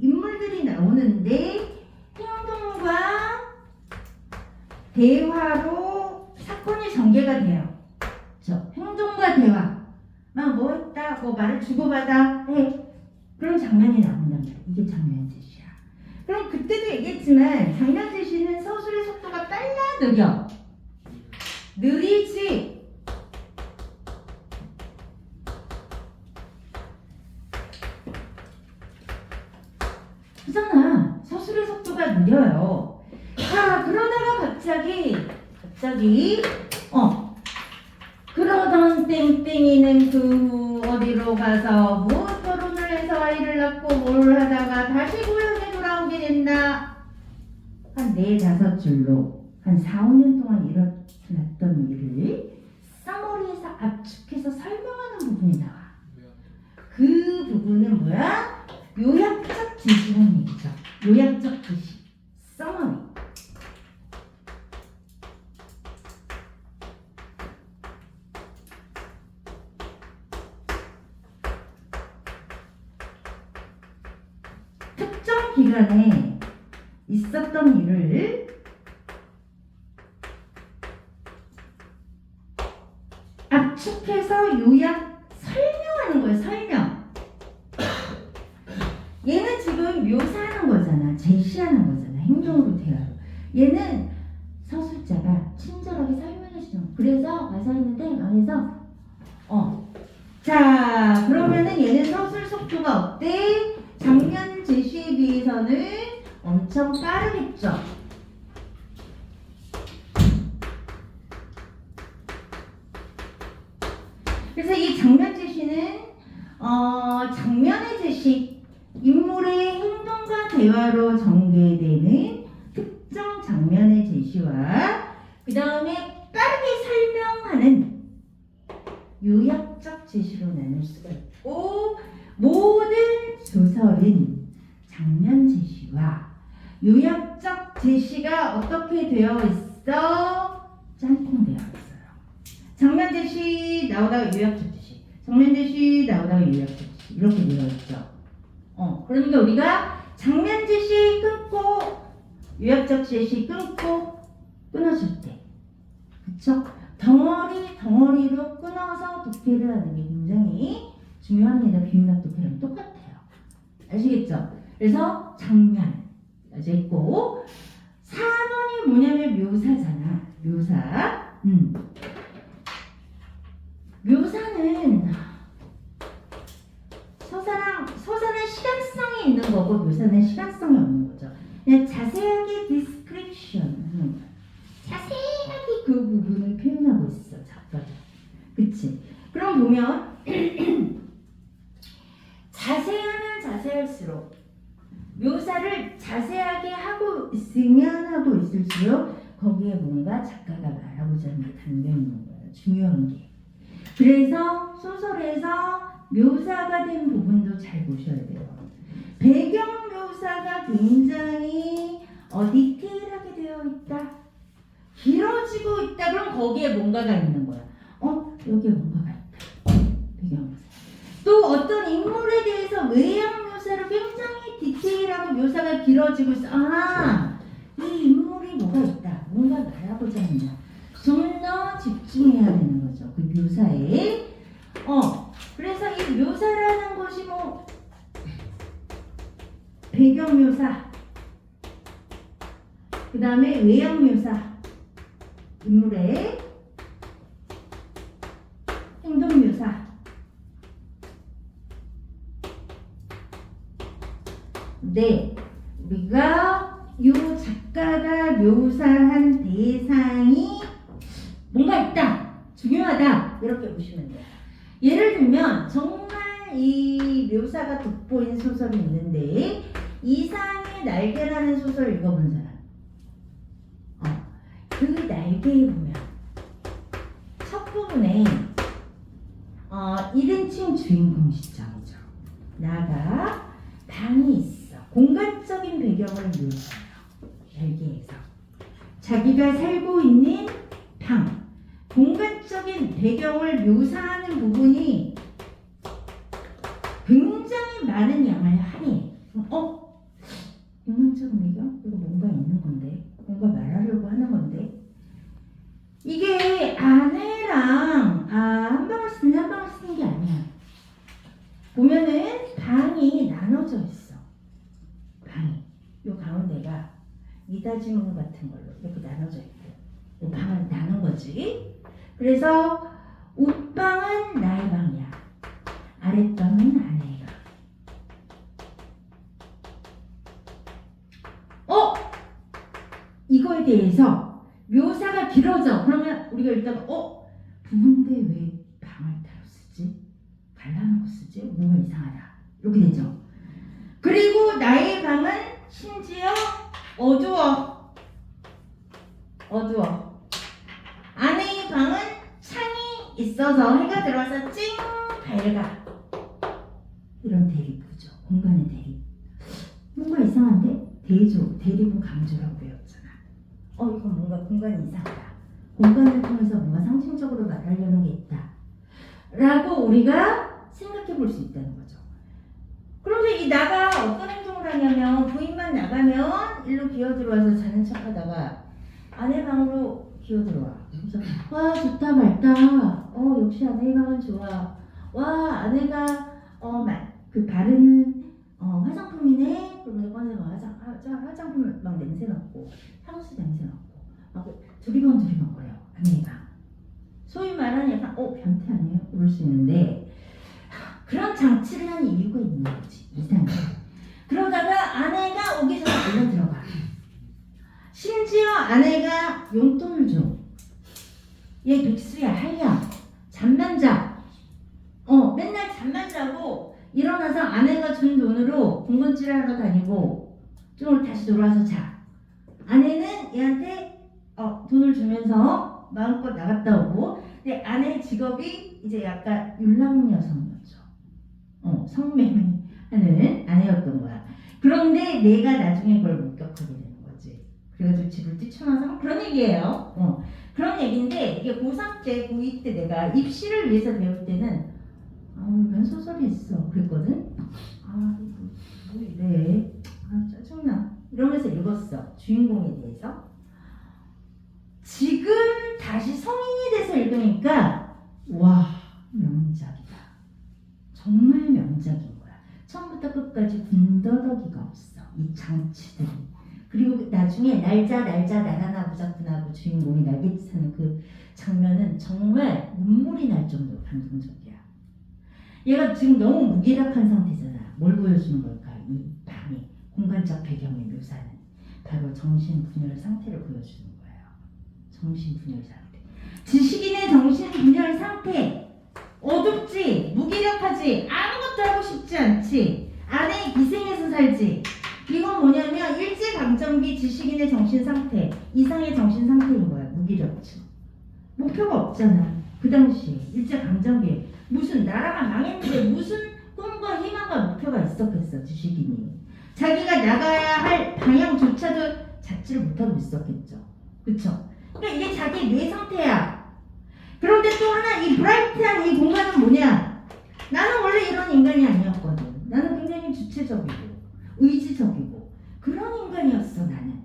인물들이 나오는데 행동과 대화로 사건이 전개가 돼요. 그렇죠? 행동과 대화. 막 뭐 했다, 뭐 말을 주고받아 해. 그런 장면이 나온단 말이야. 이게 장면 제시야. 그럼 그때도 얘기했지만 장면 제시는 서술의 속도가 빨라, 느려? 느리지. 그잖아. 서술의 속도가 느려요. 자, 그러다가 갑자기 그러던 땡땡이는 그 어디로 가서 뭐 결혼을 해서 아이를 낳고 뭘 하다가 다시 고향에 돌아오게 된다. 한 4-5줄로 한 4-5년 동안 일어났던 일을 사머리에서 압축해서 설명하는 부분이 나와. 그 부분은 뭐야? 요약적 제시라는 얘기죠. 요약적 제시. 서머리. 특정 기간에 있었던 일을 압축해서 요약 설명하는 거예요. 설명. 얘는 지금 묘사하는 거잖아. 제시하는 거잖아. 행동으로 대화로. 얘는 서술자가 친절하게 설명해 주는 거. 그래서 가서 있는데 망해서 자, 그러면은 얘는 서술 속도가 어때? 장면 제시에 비해서는 엄청 빠르겠죠. 그래서 이 장면 제시는 장면의 제시, 인물의 행동과 대화로 전개되는 특정 장면의 제시와 그 다음에 빠르게 설명하는 요약적 제시로 나눌 수가 있고, 모든 소설은 장면 제시와 요약적 제시가 어떻게 되어 있어? 짬뽕되어 있어요. 장면 제시 나오다가 요약적 제시, 장면 제시 나오다가 요약적 제시, 이렇게 되어 있죠. 그러니까 우리가 장면 제시 끊고 요약적 제시 끊고 끊어줄 때, 그쵸? 덩어리로 끊어서 독해를 하는 게 굉장히 중요합니다. 비문학 독해랑 똑같아요. 아시겠죠? 그래서 장면까지 있고, 4번이 뭐냐면 묘사잖아. 묘사. 묘사는 서사는 시간성이 있는 거고 묘사는 시간성이 없는 거죠. 그냥 자세하게 디스크립션 하는 거야. 자세하게 그 부분을 표현하고 있어, 작가가. 그치? 그럼 보면 자세하면 자세할수록, 묘사를 자세하게 하고 있을수록 거기에 뭔가 작가가 말하고자 하는 게 담겨 있는 거예요. 중요한 게. 그래서 소설에서 묘사가 된 부분도 잘 보셔야 돼요. 배경 묘사가 굉장히 디테일하게 되어 있다. 길어지고 있다. 그럼 거기에 뭔가가 있는 거야. 여기에 뭔가가 있다. 배경 묘사. 또 어떤 인물에 대해서 외양 묘사를 굉장히 디테일하고 묘사가 길어지고 있어. 이 인물이 뭐가 있다. 뭔가 말하고자 한다. 좀 더 집중해야 되는 거죠. 그 묘사에. 그래서 이 묘사라는 것이 뭐 배경 묘사, 그 다음에 외양 묘사, 인물의 묘사. 네, 우리가 요 작가가 묘사한 대상이 뭔가 있다, 중요하다, 이렇게 보시면 돼요. 예를 들면 정말 이 묘사가 돋보인 소설이 있는데 이상의 날개라는 소설을 읽어본 사람. 그 날개에 보면 첫 부분에 1인칭 주인공 시점이죠. 나가 방이 있어. 공간적인 배경을 묘사해요. 날개에서 자기가 살고 있는 방, 공간적인 배경을 묘사하는 부분이 굉장히 많은 양을 할애해. 공간적인 배경? 이거 뭔가 있는 건데, 뭔가 말하려고 하는 건데, 이게 아내랑 한 방을 쓰는 한 방을 쓰는 게 아니야. 보면은 방이 나눠져 있어. 방이 요 가운데가 미닫이문 같은 걸로 이렇게 나눠져 있고, 요 방을 나눈 거지. 그래서 윗방은 나의 방이야. 아랫방은 아내가. 이거에 대해서 묘사가 길어져. 그러면 우리가 일단 부부인데 왜 방을 따로 쓰지? 갈라놓고 쓰지? 뭔가 이상하다. 이렇게 되죠. 그리고 나의 방은 심지어 어두워. 아내의 방은 창이 있어서 해가 들어와서 찡 밝아. 이런 대립구조, 공간의 대립. 뭔가 이상한데? 대립은 강조라고 배웠잖아. 이건 뭔가 공간이 이상하다. 공간을 통해서 뭔가 상징적으로 말하려는 게 있다. 라고 우리가 생각해 볼 수 있다는 거죠. 그런데 이 나가 어떤 행동을 하냐면 부인만 나가면 일로 기어 들어와서 자는 척 하다가 아내 방으로 기어 들어와. 그래서 와 좋다 맑다. 역시 아내의 방은 좋아. 와 아내가 그 바르는 화장품이네. 그러면 꺼내서 화장품 막 냄새 맡고 향수 냄새 맡고 막 두리번거려 아내가. 소위 말하는 약간 변태 아니에요? 그럴 수 있는데 그런 장치를 한 이유가 있는 거지. 이상해. 그러다가 아내가 오기 전에 얼른 들어가. 심지어 아내가 용돈을 줘. 얘 백수야 하야. 잠만 자. 맨날 잠만 자고 일어나서 아내가 준 돈으로 군것질을 하러 다니고 좀 다시 돌아와서 자. 아내는 얘한테 돈을 주면서 마음껏 나갔다 오고. 근데 아내의 직업이 이제 약간 율랑 여성이었죠. 성매매하는 아내였던 거야. 그런데 내가 나중에 그걸 목격하게 되는 거지. 그래가지고 집을 뛰쳐나서 그런 얘기예요. 그런 얘기인데 이게 고3 때, 고2 때 내가 입시를 위해서 배울 때는 이런 소설이 있어 그랬거든. 뭐 이래. 짜증나. 이러면서 읽었어. 주인공에 대해서. 지금 다시 성인이 돼서 읽으니까 와 명작이다. 정말 명작인 거야. 처음부터 끝까지 군더더기가 없어. 이 장치들이. 그리고 나중에 날자 나라나 부작분하고 주인공이 날개짓하는 그 장면은 정말 눈물이 날 정도로 감동적이야. 얘가 지금 너무 무기력한 상태잖아. 뭘 보여주는 걸까? 이 방의 공간적 배경의 묘사는 바로 정신분열 상태를 보여주는 거예요. 정신분열 상태. 지식인의 정신분열 상태. 어둡지, 무기력하지, 아무것도 하고 싶지 않지, 아내의 기생해서 살지. 이건 뭐냐면 일제강점기 지식인의 정신 상태, 이상의 정신 상태인 거야. 무기력증. 목표가 없잖아. 그 당시에 일제강점기에 무슨 나라가 망했는데 무슨 꿈과 희망과 목표가 있었겠어. 지식인이 자기가 나가야 할 방향조차도 잡지를 못하고 있었겠죠. 그쵸? 그러니까 이게 자기 뇌 상태야. 그런데 또 하나 이 브라이트한 이 공간은 뭐냐? 나는 원래 이런 인간이 아니었거든. 나는 굉장히 주체적이고 의지적이고 그런 인간이었어 나는.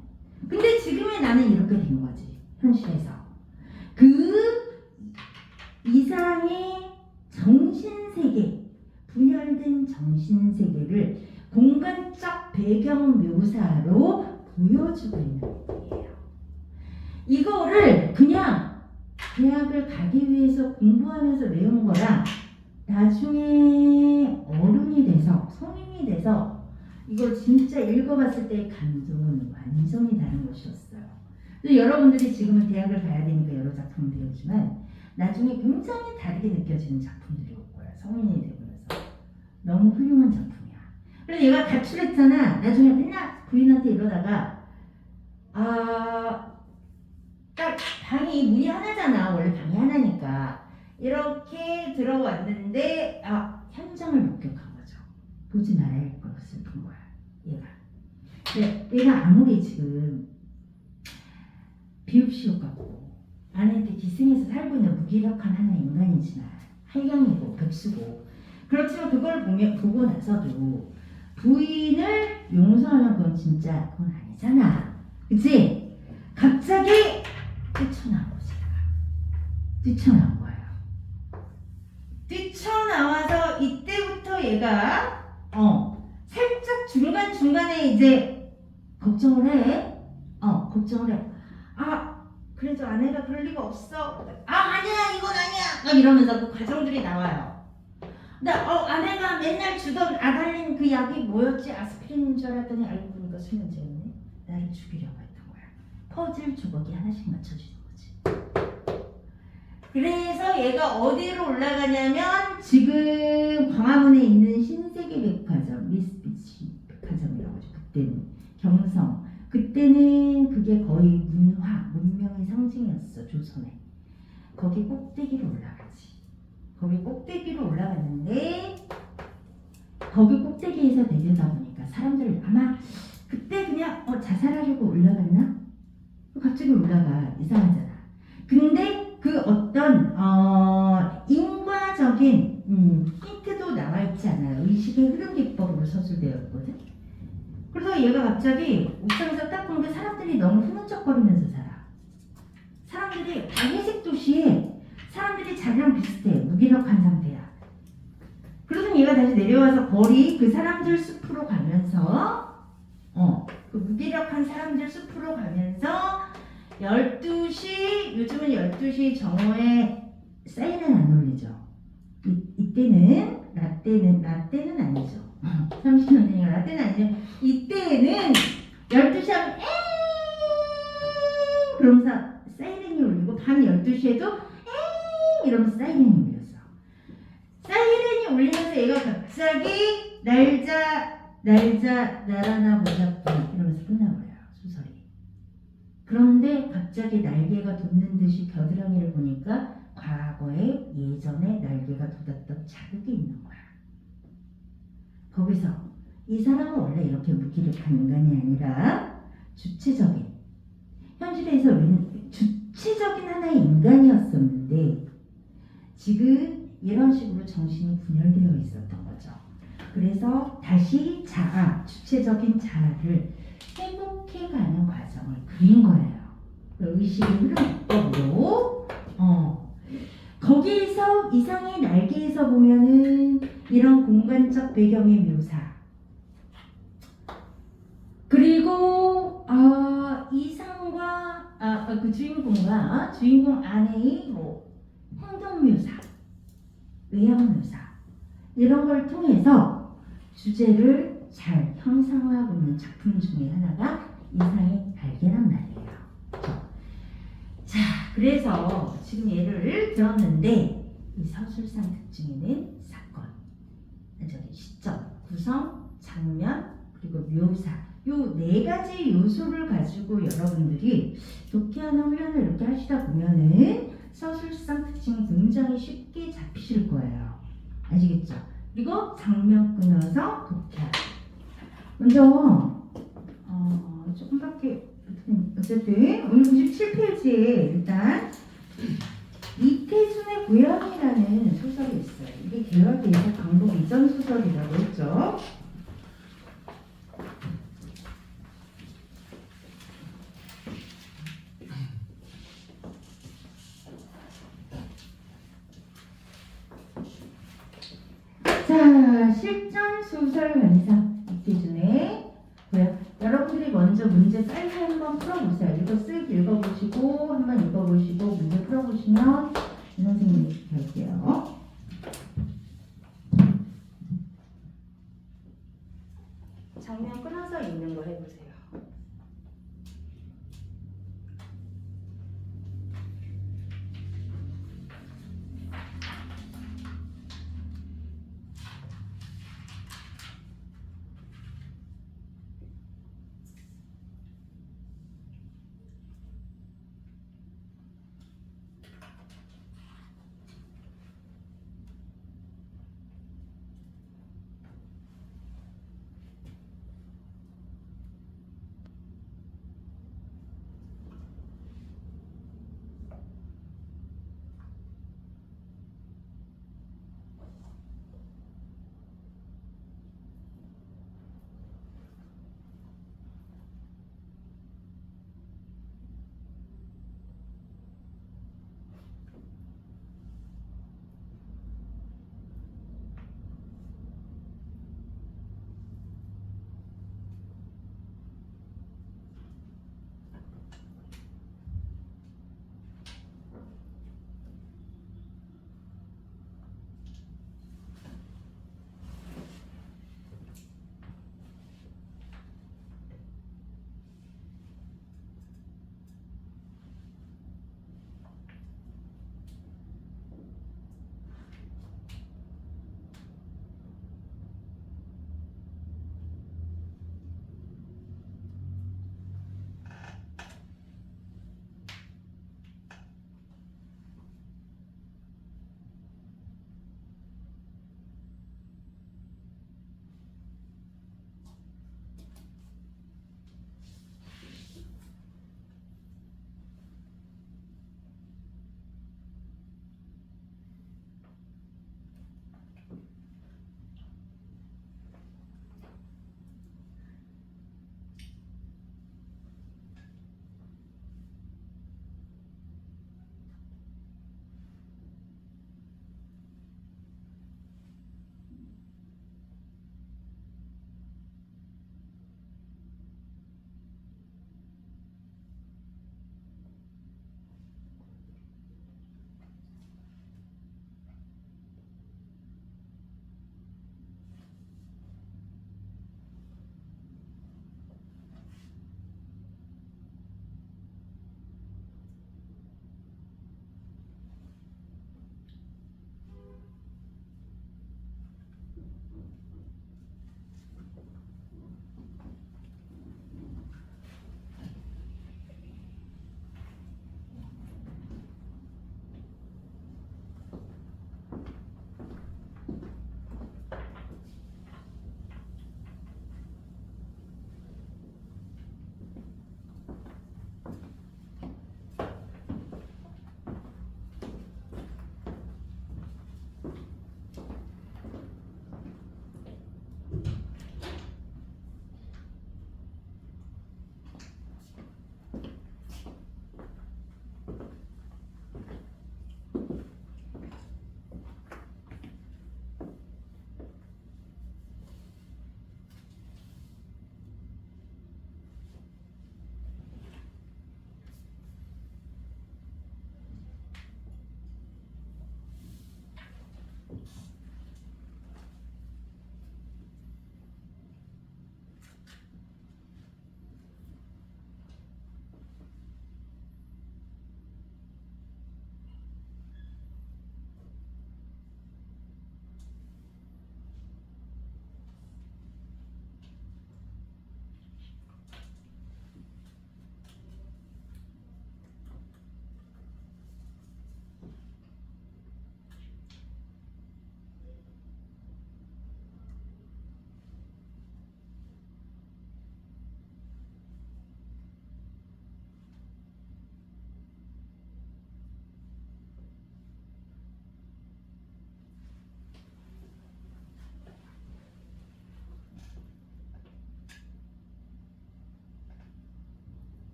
근데 지금의 나는 이렇게 된 거지. 현실에서 그 이상의 정신세계, 분열된 정신세계를 공간적 배경 묘사로 보여주고 있는 거예요. 이거를 그냥 대학을 가기 위해서 공부하면서 외운 거랑 나중에 어른이 돼서 성인이 돼서 이걸 진짜 읽어봤을 때의 감동은 완전히 다른 것이었어요. 근데 여러분들이 지금은 대학을 가야 되니까 여러 작품을 배우지만 나중에 굉장히 다르게 느껴지는 작품들이 올 거야. 성인이 되고 나서 너무 훌륭한 작품이야. 그래서 얘가 가출했잖아. 나중에 맨날 부인한테 이러다가 딱 방이 문이 하나잖아. 원래 방이 하나니까 이렇게 들어왔는데 현장을 목격한 거죠. 보지 말아야 할 것을 본 거야. 얘가 아무리 지금 비읍시옷 같고 아내한테 기생해서 살고 있는 무기력한 하나의 인간이지만 할경이고 백수고 그렇지만 그걸 보고 나서도 부인을 용서하면 그건 진짜 그건 아니잖아. 그치? 갑자기 뛰쳐나온 거지. 뛰쳐나온 거예요. 뛰쳐나와서 이때부터 얘가 살짝 중간중간에 이제 걱정을 해. 걱정을 해. 그래도 아내가 그럴 리가 없어. 아니야, 이건 아니야. 막 이러면서 그 과정들이 나와요. 근데 아내가 맨날 주던 아달린 그 약이 뭐였지? 아스피린인 줄 알았더니 알고 보니까 수면제였네. 나를 죽이려고 했던 거야. 퍼즐 조각이 하나씩 맞춰주는 거지. 그래서 얘가 어디로 올라가냐면 지금 광화문에 있는 신세계 백화점, 미쓰비시 백화점이라고 하죠. 그때는 경성. 그때는 그게 거의 문명의 상징이었어. 조선에. 거기 꼭대기로 올라가지. 거기 꼭대기로 올라갔는데 거기 꼭대기에서 내려다 보니까 사람들 아마 그때 그냥 자살하려고 올라갔나? 갑자기 올라가. 이상하잖아. 근데 그 어떤 인과적인 힌트도 나와 있지 않아요. 의식의 흐름 기법으로 서술되어 있거든. 그래서 얘가 갑자기 옥상에서 딱 보니까 사람들이 너무 흐느적거리면서 살아. 사람들이 회색 도시에 사람들이 자기랑 비슷해. 무기력한 상태야. 그러더니 얘가 다시 내려와서 거리 그 사람들 숲으로 가면서 그 무기력한 사람들 숲으로 가면서 12시 요즘은 12시 정오에 사이렌 안 울리죠. 이때는 라떼는 아니죠. 30년 되니까 라떼는 아니죠. 이때는 12시 하면 에잉 그러면서 사이렌이 울리고 밤 12시에도 에잉 이러면서 사이렌이 울렸어. 사이렌이 울리면서 얘가 갑자기 날자 날아나 보자꾸나 이러면서 끝나버려요. 소설이. 그런데 갑자기 날개가 돋는 듯이 겨드랑이를 보니까 과거에 예전에 날개가 돋았던 자국이 있는 거야. 거기서 이 사람은 원래 이렇게 무기력한 인간이 아니라 주체적인 현실에서 주체적인 하나의 인간이었었는데 지금 이런 식으로 정신이 분열되어 있었던 거죠. 그래서 다시 주체적인 자아를 회복해가는 과정을 그린 거예요. 의식의 흐름 기법으로 거기에서 이상의 날개에서 보면은 이런 공간적 배경의 묘사 그리고 이상과 그 주인공과 주인공 아내의 행동 묘사 외형 묘사 이런 걸 통해서 주제를 잘 형상화하고 있는 작품 중에 하나가 이상의 날개란 말이에요. 자, 그래서 지금 예를 들었는데 이 서술상 특징에는 사건, 시점, 구성, 장면, 그리고 묘사 요 네 가지 요소를 가지고 여러분들이 독해하는 훈련을 이렇게 하시다 보면은 서술상 특징이 굉장히 쉽게 잡히실 거예요. 아시겠죠? 그리고 장면 끊어서 독해하기. 먼저 조금밖에 어쨌든 오늘 97페이지에 일단 이태준의 고양이라는 소설이 있어요. 이게 개혁에서 광복 이전 소설이라고 했죠. 자, 실전 소설 완성 이태준의 고양. 여러분들이 먼저 문제 빨리 한번 풀어보세요. 이거 쓱 읽어보시고 한번 읽어보시고 문제 풀어보시면 이 선생님이 할게요. 있는 거 해보세요.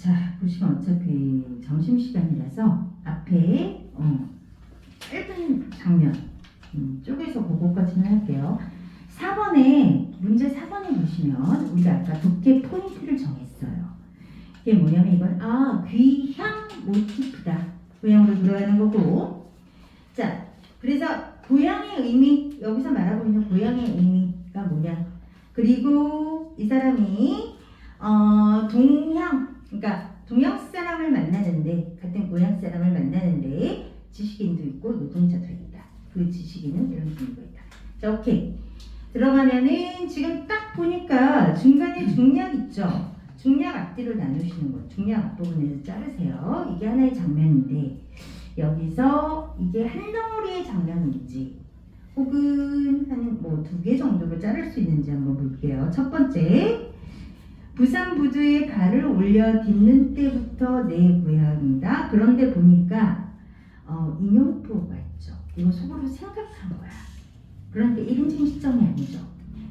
자, 보시면 어차피 점심시간이라서 앞에 짧은 장면 쪼개서 그거까지는 할게요. 4번에 문제 4번에 보시면 우리가 아까 독해 포인트를 정했어요. 이게 뭐냐면 이건 귀향 모티프다. 고향으로 돌아가는 거고. 자, 그래서 고향의 의미, 여기서 말하고 있는 고향의 의미가 뭐냐. 그리고 이 사람이 그러니까 동양 사람을 만나는데, 같은 고향 사람을 만나는데 지식인도 있고 노동자도 있다. 그 지식인은 이런 의미가 있다. 자, 오케이. 들어가면은 지금 딱 보니까 중간에 중략 있죠. 중략 앞뒤로 나누시는 거. 중략 앞부분에서 자르세요. 이게 하나의 장면인데 여기서 이게 한 덩어리의 장면인지 혹은 한 뭐 2개 정도로 자를 수 있는지 한번 볼게요. 첫 번째, 부산 부두에 발을 올려 딛는 때부터 내 고향이다. 그런데 보니까 인용표가 있죠. 이거 속으로 생각한 거야. 그러니까 1인칭 시점이 아니죠.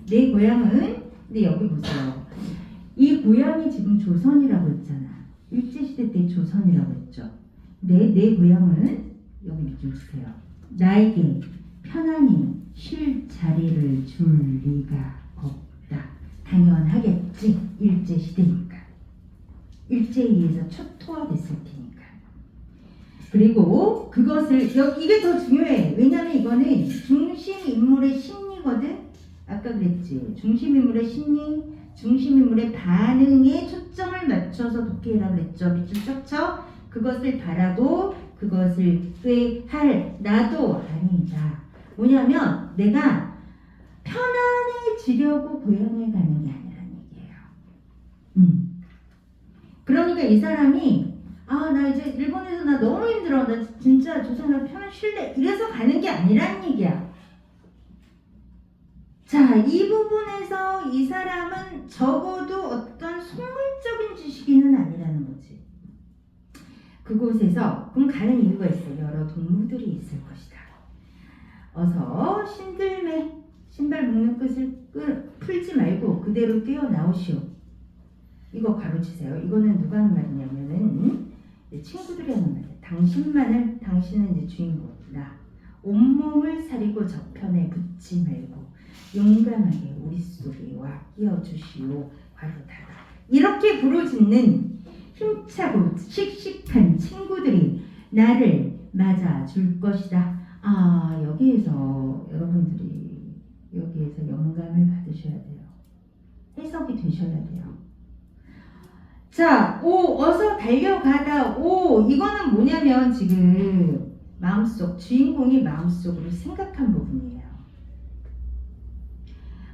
내 고향은, 근데 여기 보세요. 이 고향이 지금 조선이라고 했잖아. 일제시대 때 조선이라고 했죠. 내 고향은, 여기 밑줄 주세요. 나에게 편안히 쉴 자리를 줄 리가 없다. 당연하겠지. 일제시대니까. 일제에 의해서 초토화됐을 테니까. 그리고 그것을 이게 더 중요해. 왜냐면 이거는 중심 인물의 심리거든. 아까 그랬지. 중심 인물의 심리, 중심 인물의 반응에 초점을 맞춰서 독해라 그랬죠. 밑줄 쫙 쳐. 그것을 바라고 그것을 꾀할 나도 아니다. 뭐냐면 내가 편안해지려고 고향에 가는 게 아니라는 얘기예요. 그러니까 이 사람이 나 이제 일본에서 나 너무 힘들어. 나 진짜 조선으로 편히 쉴래. 이래서 가는 게 아니란 얘기야. 자, 이 부분에서 이 사람은 적어도 어떤 속물적인 지식인은 아니라는 거지. 그곳에서 그럼 가는 이유가 있어. 여러 동무들이 있을 것이다. 어서 신들매 신발 묶는 끝을 풀지 말고 그대로 뛰어나오시오. 이거 가로치세요. 이거는 누가 하는 말이냐면은 친구들이 하는 말이야. 당신은 이제 주인공이다. 온몸을 사리고 저편에 붙지 말고 용감하게 우리 속에 와 끼어주시오. 바로 닫아. 이렇게 부르짖는 힘차고 씩씩한 친구들이 나를 맞아줄 것이다. 여기에서 여러분들이 여기에서 영감을 받으셔야 돼요. 해석이 되셔야 돼요. 자, 어서 달려가다. 이거는 뭐냐면 지금 마음속, 주인공이 마음속으로 생각한 부분이에요.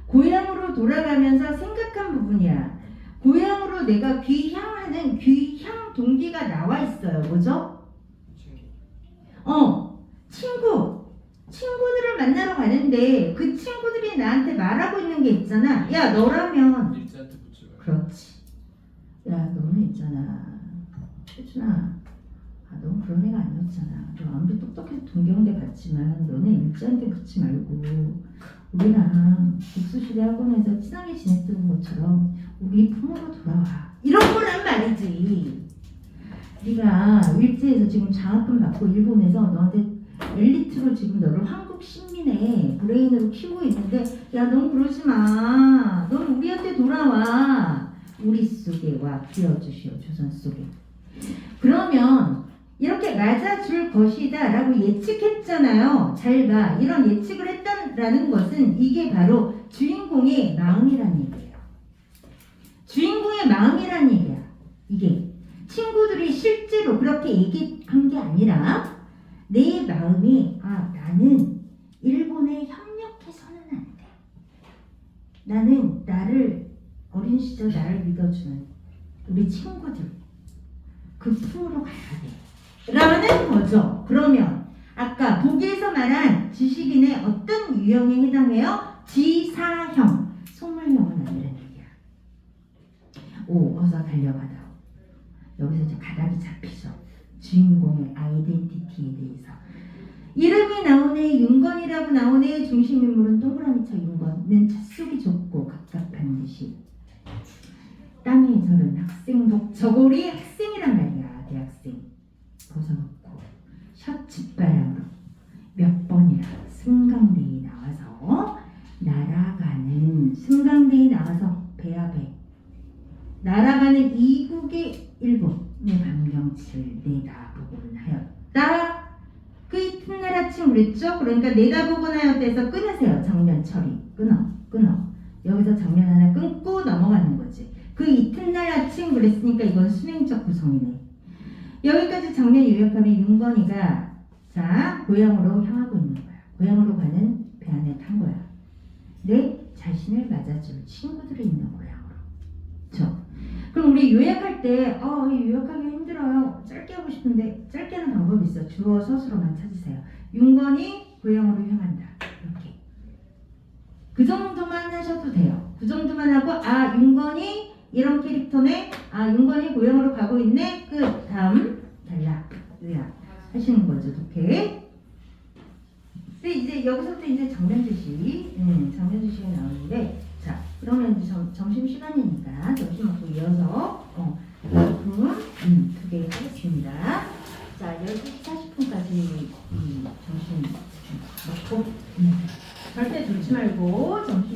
고향으로 돌아가면서 생각한 부분이야. 고향으로 내가 귀향하는 귀향 동기가 나와 있어요. 뭐죠? 친구들을 만나러 가는데 그 친구들이 나한테 말하고 있는 게 있잖아. 야, 너라면 일자한테 붙지 말고. 그렇지. 야, 너는 있잖아. 혜준아, 넌 그런 애가 아니었잖아. 너 아무리 똑똑해서 동경대 갔지만 너는 일자한테 붙지 말고 우리랑 국수시대 학원에서 친하게 지냈던 것처럼 우리 품으로 돌아와. 이런 거란 말이지. 네가 일제에서 지금 장학금 받고 일본에서 너한테 엘리트로 지금 너를 한국 식민의 브레인으로 키우고 있는데 야, 넌 그러지 마. 넌 우리한테 돌아와. 우리 속에 와 끼어주시오. 조선 속에. 그러면 이렇게 맞아줄 것이다 라고 예측했잖아요. 잘 봐. 이런 예측을 했다라는 것은 이게 바로 주인공의 마음이란 얘기예요. 주인공의 마음이란 얘기야. 이게 친구들이 실제로 그렇게 얘기한 게 아니라 내 마음이 나는 일본에 협력해서는 안 돼. 나는 어린 시절 나를 믿어주는 우리 친구들 그 품으로 가야 돼 라는 거죠. 그러면 아까 보기에서 말한 지식인의 어떤 유형에 해당해요? 지사형, 속물형은 아니라는 얘기야. 어서 달려가다. 여기서 이제 가닥이 잡히죠. 주인공의 아이덴티티에 대해서. 이름이 나오네, 윤건이라고 나오네. 중심인물은 동그라미 쳐 윤건은 찻속이 좁고 갑갑한 듯이 땅에 저른 학생. 학생복 저고리 학생이란 말이야. 대학생 벗어놓고 셔츠 바람으로 몇 번이라 승강대에 나와서 날아가는 승강대에 나와서 배야 배 날아가는 이국의 일본의 반경치를 내다보곤 하였다. 그 이튿날 아침 그랬죠? 그러니까 내다보곤 하였다해서 끊으세요. 장면 처리 끊어. 여기서 장면 하나 끊고 넘어가는 거지. 그 이튿날 아침 그랬으니까 이건 순행적 구성이네. 여기까지 장면 요약하면 윤건이가 자 고향으로 향하고 있는 거야. 고향으로 가는 배 안에 탄 거야. 내 자신을 맞아줄 친구들이 있는 고향으로. 그렇죠? 그럼 우리 요약할 때 요약하기 힘들어요. 짧게 하고 싶은데 짧게 하는 방법이 있어. 주어 서술어만 찾으세요. 윤건이 고향으로 향한다. 이렇게. 그 정도만 하셔도 돼요. 그 정도만 하고 윤건이 이런 캐릭터네. 윤건이 고향으로 가고 있네. 끝. 다음 단락 요약 하시는 거죠. 오케이. 근데 이제 여기서부터 이제 장면 제시 장면 제시가 나오는데 자 그러면 이제 점심 시간이니까 점심 먹고 이어서 두 개 하겠습니다. 자 12시 40분까지 점심 먹고 절대 졸지 말고 점심